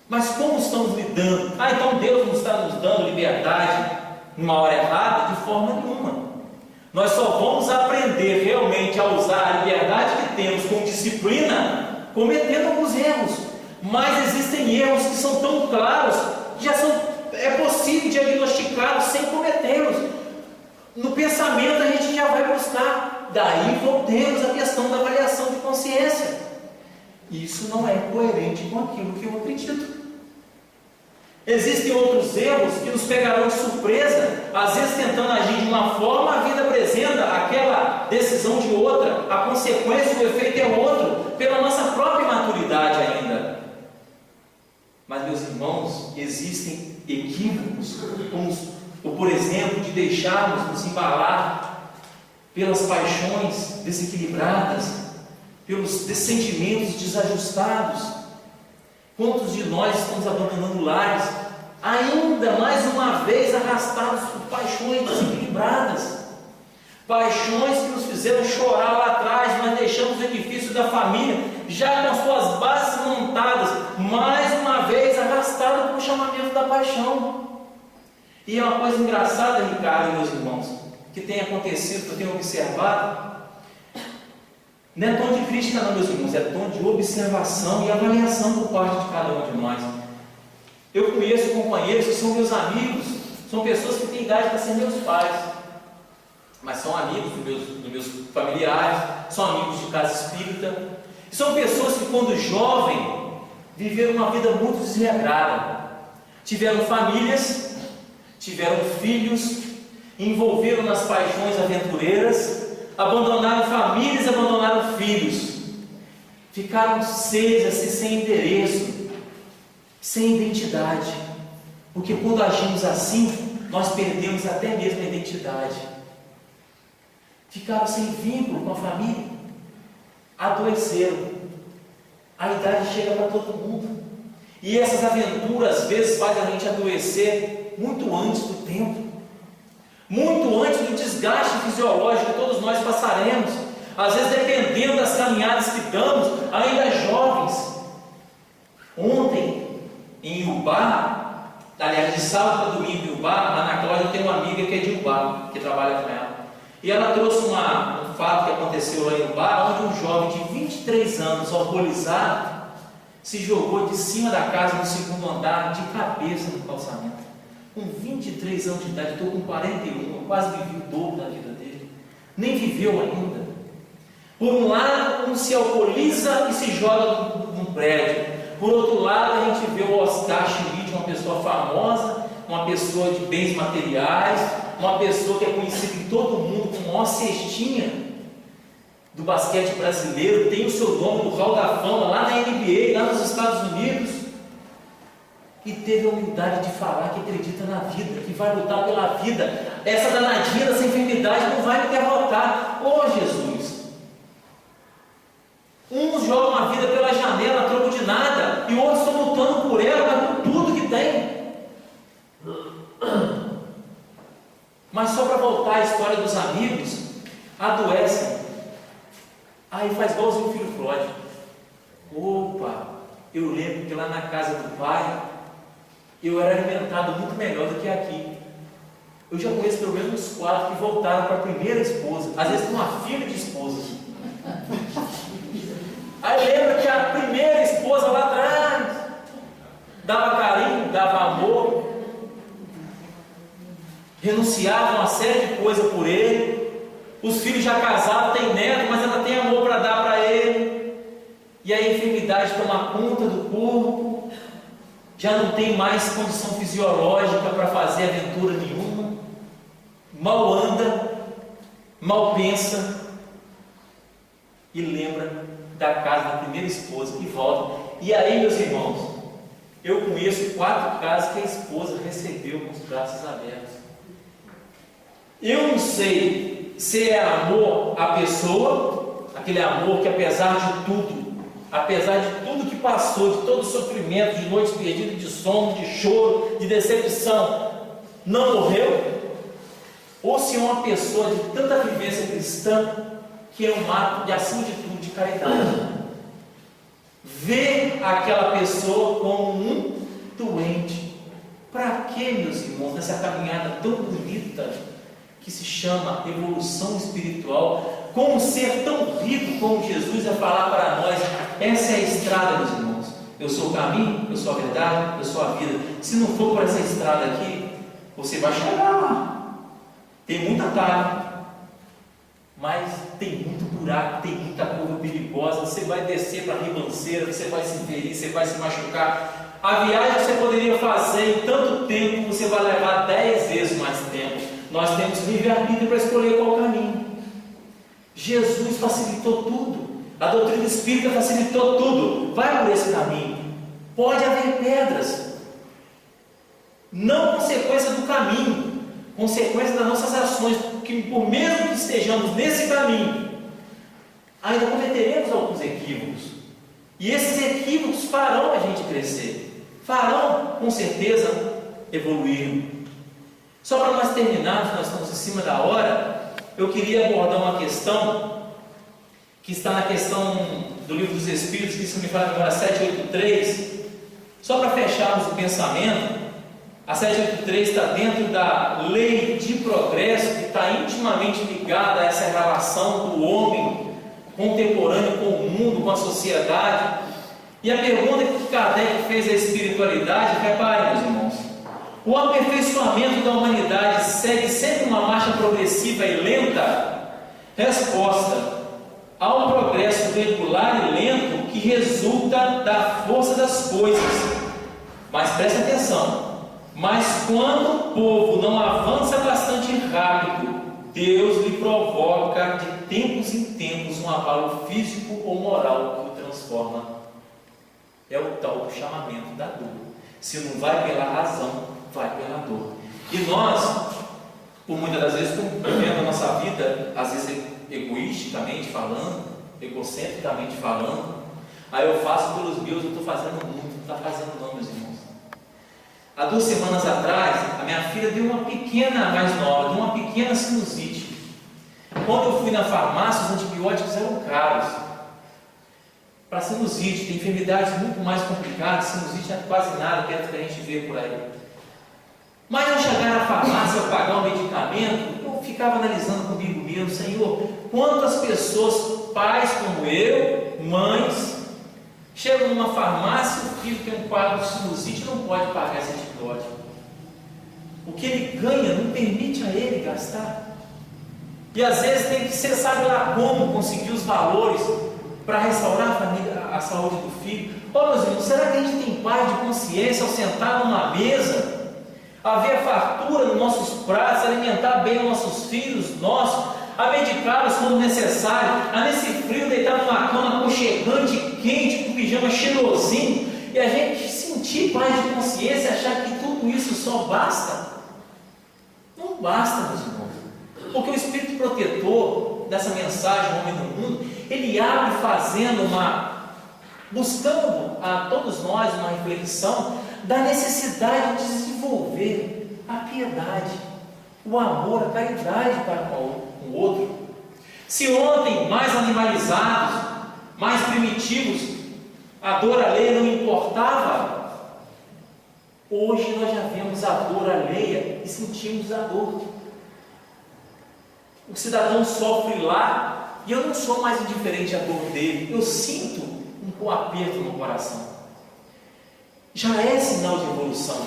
Mas como estamos lidando? Então Deus não está nos dando liberdade numa hora errada? De forma nenhuma. Nós só vamos aprender realmente a usar a liberdade que temos com disciplina, cometendo alguns erros. Mas existem erros que são tão claros, que é possível diagnosticá-los sem cometê-los. No pensamento a gente já vai buscar. Daí voltemos à questão da avaliação de consciência. Isso não é coerente com aquilo que eu acredito. Existem outros erros que nos pegarão de surpresa, às vezes tentando agir de uma forma, a vida apresenta aquela decisão de outra, a consequência, o efeito é outro, pela nossa própria maturidade ainda. Mas, meus irmãos, existem equívocos, como por exemplo, de deixarmos nos embalar pelas paixões desequilibradas, pelos sentimentos desajustados. Quantos de nós estamos abandonando lares, ainda mais uma vez arrastados por paixões desequilibradas, paixões que nos fizeram chorar lá atrás, mas deixamos o edifício da família já com as suas bases montadas, mais uma vez arrastado pelo chamamento da paixão. E é uma coisa engraçada, Ricardo e meus irmãos, que tem acontecido, que eu tenho observado. Não é tom de crítica não, meus irmãos, é tom de observação e avaliação por parte de cada um de nós. Eu conheço companheiros que são meus amigos, são pessoas que têm idade para ser meus pais, mas são amigos dos meus familiares, são amigos de casa espírita, e são pessoas que quando jovem, viveram uma vida muito desregrada, tiveram famílias, tiveram filhos, envolveram nas paixões aventureiras, abandonaram famílias, abandonaram filhos, ficaram seres assim, sem endereço, sem identidade, porque quando agimos assim, nós perdemos até mesmo a identidade. Ficaram sem vínculo com a família, adoeceram. A idade chega para todo mundo, e essas aventuras às vezes fazem a gente adoecer muito antes do tempo, muito antes do desgaste fisiológico que todos nós passaremos, às vezes dependendo das caminhadas que damos, ainda jovens. Ontem, em Iubá, aliás, de sábado para domingo em Iubá, a Ana Cláudia tem uma amiga que é de Iubá, que trabalha com ela, e ela trouxe um fato que aconteceu lá em Iubá, onde um jovem de 23 anos, alcoolizado, se jogou de cima da casa no segundo andar, de cabeça no calçamento. Com 23 anos de idade, estou com 41, eu quase vivi o dobro da vida dele, nem viveu ainda. Por um lado, um se alcooliza e se joga num prédio. Por outro lado, a gente vê o Oscar Schmidt, uma pessoa famosa, uma pessoa de bens materiais, uma pessoa que é conhecida em todo mundo como a maior cestinha do basquete brasileiro, tem o seu nome no Hall da Fama, lá na NBA, lá nos Estados Unidos. E teve a humildade de falar que acredita na vida, que vai lutar pela vida. Essa danadinha dessa enfermidade não vai me derrotar. Jesus! Uns jogam a vida pela janela a troco de nada, e outros estão lutando por ela, mas por tudo que tem. Mas só para voltar à história dos amigos, adoecem. Aí faz igualzinho o filho pródigo. Opa! Eu lembro que lá na casa do pai, eu era alimentado muito melhor do que aqui. Eu já conheço pelo menos uns 4 que voltaram para a primeira esposa. Às vezes tem uma filha de esposa. Aí lembra que a dava carinho, dava amor, renunciava a uma série de coisas por ele. Os filhos já casados, têm neto, mas ela tem amor para dar para ele. E a enfermidade toma conta do corpo, já não tem mais condição fisiológica para fazer aventura nenhuma, mal anda, mal pensa, e lembra da casa da primeira esposa e volta. E aí, meus irmãos, eu conheço 4 casas que a esposa recebeu com os braços abertos. Eu não sei se é amor à pessoa, aquele amor que apesar de tudo que passou, de todo o sofrimento, de noites perdidas, de sono, de choro, de decepção, não morreu, ou se é uma pessoa de tanta vivência cristã, que é um ato de, acima de tudo, de caridade. Ver aquela pessoa como um doente. Para que, meus irmãos, nessa caminhada tão bonita, que se chama evolução espiritual, com um ser tão rico como Jesus, a falar para nós, essa é a estrada, meus irmãos. Eu sou o caminho, eu sou a verdade, eu sou a vida. Se não for por essa estrada aqui, você vai chegar lá. Tem muita atalho, mas tem muito buraco, tem muita curva perigosa. Você vai descer para a ribanceira, você vai se ferir, você vai se machucar. A viagem que você poderia fazer em tanto tempo, você vai levar 10 vezes mais tempo. Nós temos livre-arbítrio para escolher qual caminho. Jesus facilitou tudo. A doutrina espírita facilitou tudo. Vai por esse caminho. Pode haver pedras, não consequência do caminho, consequência das nossas ações, que por mesmo que estejamos nesse caminho, ainda cometeremos alguns equívocos. E esses equívocos farão a gente crescer, farão com certeza evoluir. Só para nós terminarmos, nós estamos em cima da hora, eu queria abordar uma questão que está na questão do Livro dos Espíritos, que se me fala agora 783. Só para fecharmos o pensamento, a 783 está dentro da lei de progresso, que está intimamente ligada a essa relação do homem contemporâneo com o mundo, com a sociedade. E a pergunta que Kardec fez à espiritualidade, reparem, meus irmãos, o aperfeiçoamento da humanidade segue sempre uma marcha progressiva e lenta? Resposta: há um progresso regular e lento que resulta da força das coisas. Mas preste atenção, mas quando o povo não avança bastante rápido, Deus lhe provoca de tempos em tempos um abalo físico ou moral que o transforma. É o tal do chamamento da dor. Se não vai pela razão, vai pela dor. E nós, por muitas das vezes, vivendo a nossa vida, às vezes egoisticamente falando, egocentricamente falando. Aí eu faço pelos meus, eu estou fazendo muito, não está fazendo não, meus irmãos. Há 2 semanas atrás, a minha filha deu uma pequena, mais nova, deu uma pequena sinusite. Quando eu fui na farmácia, os antibióticos eram caros. Para sinusite, tem enfermidades muito mais complicadas, sinusite não é quase nada perto que a gente vê por aí. Mas ao chegar na farmácia, ao pagar um medicamento, eu ficava analisando comigo mesmo, Senhor, quantas pessoas, pais como eu, mães, chegam numa farmácia, o filho tem um quadro de sinusite, não pode pagar esse antibiótico. O que ele ganha não permite a ele gastar. E às vezes tem que ser, sabe lá como, conseguir os valores para restaurar a família, a saúde do filho. Meus irmãos, será que a gente tem paz de consciência ao sentar numa mesa, haver fartura nos nossos pratos, alimentar bem os nossos filhos, a medicá-los quando necessário, a nesse frio deitar numa cama aconchegante, quente, com pijama cheirosinho, e a gente sentir paz de consciência e achar que tudo isso só basta? Não basta, meus irmãos, porque o Espírito protetor dessa mensagem, Homem no Mundo, ele abre buscando a todos nós uma reflexão da necessidade de desenvolver a piedade, o amor, a caridade para com o outro. Se ontem, mais animalizados, mais primitivos, a dor alheia não importava, hoje nós já vemos a dor alheia e sentimos a dor. O cidadão sofre lá e eu não sou mais indiferente à dor dele, eu sinto um aperto no coração. já é sinal de evolução.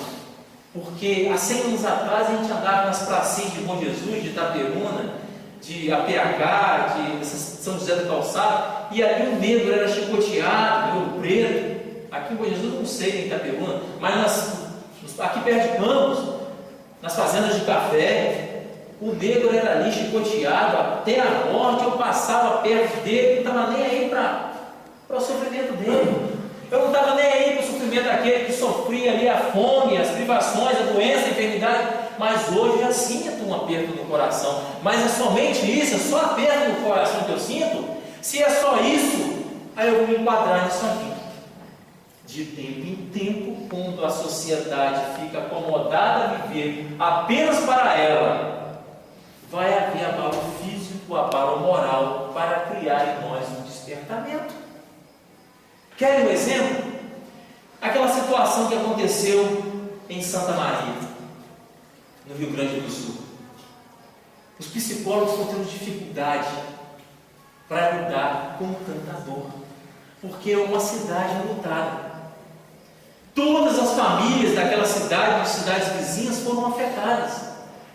Porque há 100 anos atrás a gente andava nas pracinhas de Bom Jesus, de Itaperuna, de APH, de São José do Calçado, e ali o negro era chicoteado, o preto. Aqui em Bom Jesus não sei em Itaperuna, mas aqui perto de Campos, nas fazendas de café, o negro era ali chicoteado até a morte. Eu passava perto dele, não estava nem aí para o sofrimento dele. Eu não estava nem aí para o sofrimento daquele que sofria ali a fome, as privações, a doença, a enfermidade. Mas hoje eu sinto um aperto no coração. Mas é somente isso, é só aperto no coração que eu sinto. Se é só isso, aí eu vou me enquadrar nisso aqui. De tempo em tempo, quando a sociedade fica acomodada a viver apenas para ela, vai haver abalo físico, abalo moral, para criar em nós um despertamento. Querem um exemplo? Aquela situação que aconteceu em Santa Maria, no Rio Grande do Sul. Os psicólogos estão tendo dificuldade para lidar com tanta dor, porque é uma cidade lutada. Todas as famílias daquela cidade, das cidades vizinhas, foram afetadas.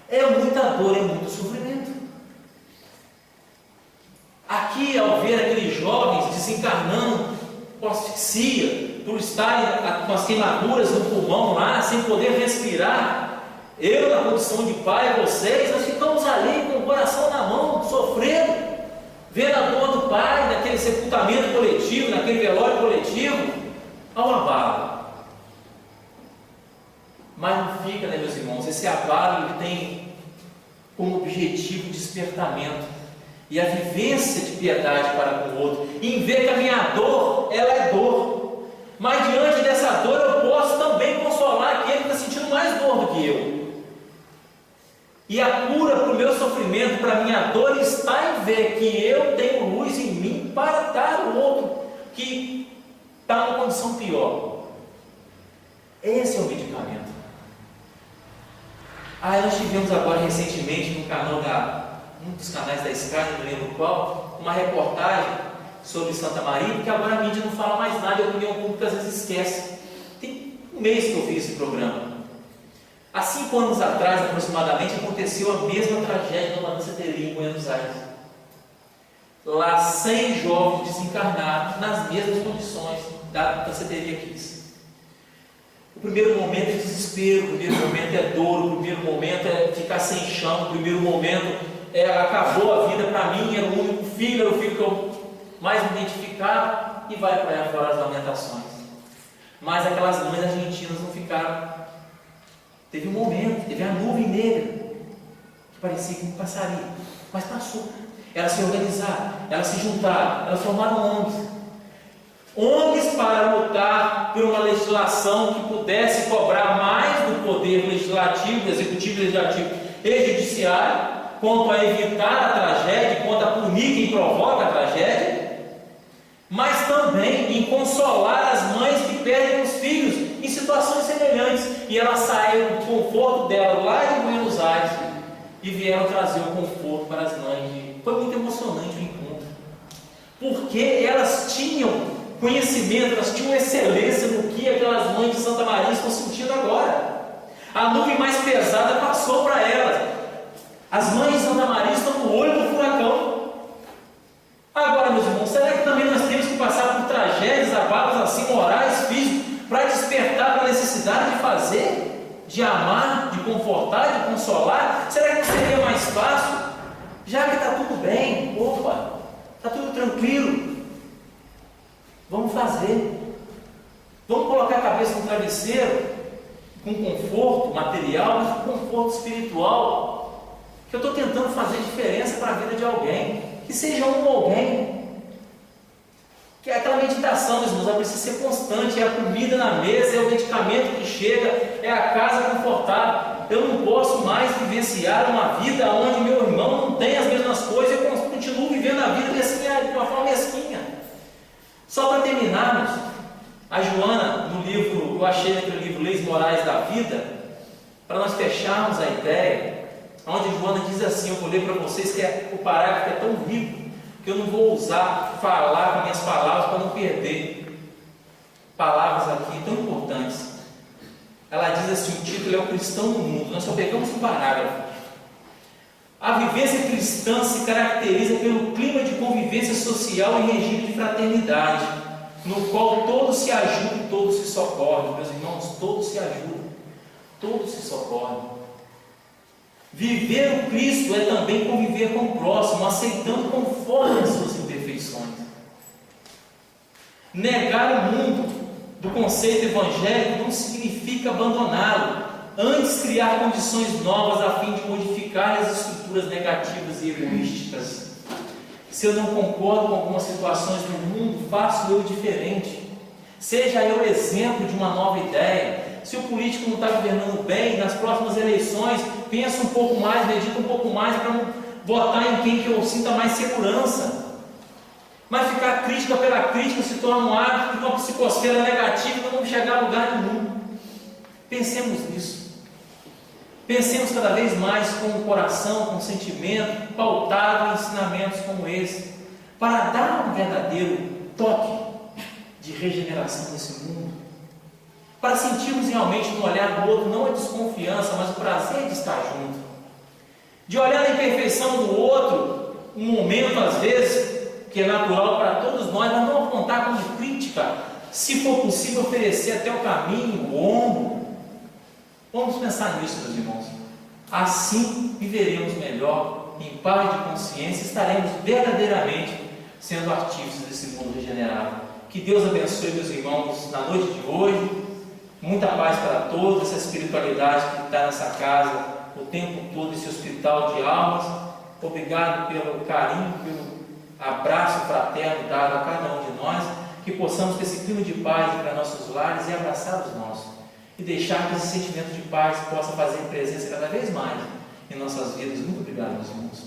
É muita dor, é muito sofrimento. Aqui, ao ver aqueles jovens desencarnando com asfixia, por estarem com as queimaduras no pulmão lá, sem poder respirar, eu, na condição de pai, vocês, nós ficamos ali com o coração na mão, sofrendo, vendo a dor do pai, naquele sepultamento coletivo, naquele velório coletivo, ao abalo. Mas não fica, né, meus irmãos? Esse abalo ele tem como objetivo o despertamento e a vivência de piedade para com o outro, em ver que a minha dor, ela é dor, mas diante dessa dor eu posso também consolar aquele que está sentindo mais dor do que eu. E a cura para o meu sofrimento, para a minha dor, está em ver que eu tenho luz em mim para dar ao outro que está numa condição pior. Esse é o medicamento. Nós tivemos agora recentemente no canal um dos canais da Sky, não lembro qual, uma reportagem sobre Santa Maria, porque agora a mídia não fala mais nada, a opinião pública às vezes esquece. Tem um mês que eu fiz esse programa. Há 5 anos atrás, aproximadamente, aconteceu a mesma tragédia numa danceteria em Buenos Aires. Lá 100 jovens desencarnados nas mesmas condições da danceteria Kiss. O primeiro momento é desespero, o primeiro momento é dor, o primeiro momento é ficar sem chão, o primeiro momento acabou a vida para mim, era o único filho, era o filho que eu mais me identificava, e vai para aí fora as lamentações. Mas aquelas mães argentinas não ficaram. Teve um momento, teve a nuvem negra, que parecia que não passaria, mas passou. Elas se organizaram, elas se juntaram, elas formaram ONGs. ONGs para lutar por uma legislação que pudesse cobrar mais do poder legislativo, executivo, legislativo e judiciário, quanto a evitar a tragédia, quanto a punir quem provoca a tragédia, mas também em consolar as mães que perdem os filhos em situações semelhantes. E elas saíram do conforto delas lá de Buenos Aires e vieram trazer o conforto para as mães. Foi muito emocionante o encontro, porque elas tinham conhecimento, elas tinham excelência no que aquelas mães de Santa Maria estão sentindo agora. A nuvem mais pesada passou para elas. As mães de Santa Maria estão no olho do furacão. Agora, meus irmãos, será que também nós temos que passar por tragédias, abalos assim, morais, físicos, para despertar para a necessidade de fazer, de amar, de confortar, de consolar? Será que não seria mais fácil? Já que está tudo bem, opa, está tudo tranquilo, vamos fazer. Vamos colocar a cabeça no travesseiro, com conforto material, mas com conforto espiritual. Que eu estou tentando fazer diferença para a vida de alguém, que seja um alguém. Que é aquela meditação, meus irmãos, ela precisa ser constante. É a comida na mesa, é o medicamento que chega, é a casa confortável. Eu não posso mais vivenciar uma vida onde meu irmão não tem as mesmas coisas e eu continuo vivendo a vida mesquinha, de uma forma mesquinha. Só para terminarmos, a Joana, no livro, eu achei naquele livro Leis Morais da Vida, para nós fecharmos a ideia, onde Joana diz assim, eu vou ler para vocês, que o parágrafo é tão rico, que eu não vou usar falar com minhas palavras para não perder. palavras aqui tão importantes. Ela diz assim, o título é O Cristão no Mundo. Nós só pegamos um parágrafo. A vivência cristã se caracteriza pelo clima de convivência social e regime de fraternidade, no qual todos se ajudam e todos se socorrem. Meus irmãos, todos se ajudam, todos se socorrem. Viver o Cristo é também conviver com o próximo, aceitando conforme as suas imperfeições. Negar o mundo do conceito evangélico não significa abandoná-lo, antes criar condições novas a fim de modificar as estruturas negativas e egoísticas. Se eu não concordo com algumas situações no mundo, faço eu diferente. Seja eu exemplo de uma nova ideia. Se o político não está governando bem, nas próximas eleições, pensa um pouco mais, medita um pouco mais para não votar em quem que eu sinta mais segurança. Mas ficar crítica pela crítica se torna um hábito de uma psicosfera negativa e não vamos chegar a lugar nenhum. Pensemos nisso. Pensemos cada vez mais com o coração, com o sentimento, pautado em ensinamentos como esse, para dar um verdadeiro toque de regeneração nesse mundo, para sentirmos realmente no olhar do outro não a desconfiança, mas o prazer de estar junto, de olhar a imperfeição do outro, um momento às vezes que é natural para todos nós, mas não apontar como crítica, se for possível oferecer até o caminho, o ombro. Vamos pensar nisso, meus irmãos. Assim viveremos melhor, em paz de consciência, estaremos verdadeiramente sendo artífices desse mundo regenerado. Que Deus abençoe, meus irmãos, na noite de hoje. Muita paz para todos, essa espiritualidade que está nessa casa o tempo todo, esse hospital de almas. Obrigado pelo carinho, pelo abraço fraterno dado a cada um de nós, que possamos ter esse clima de paz para nossos lares e abraçar os nossos, e deixar que esse sentimento de paz possa fazer presença cada vez mais em nossas vidas. Muito obrigado, meus irmãos.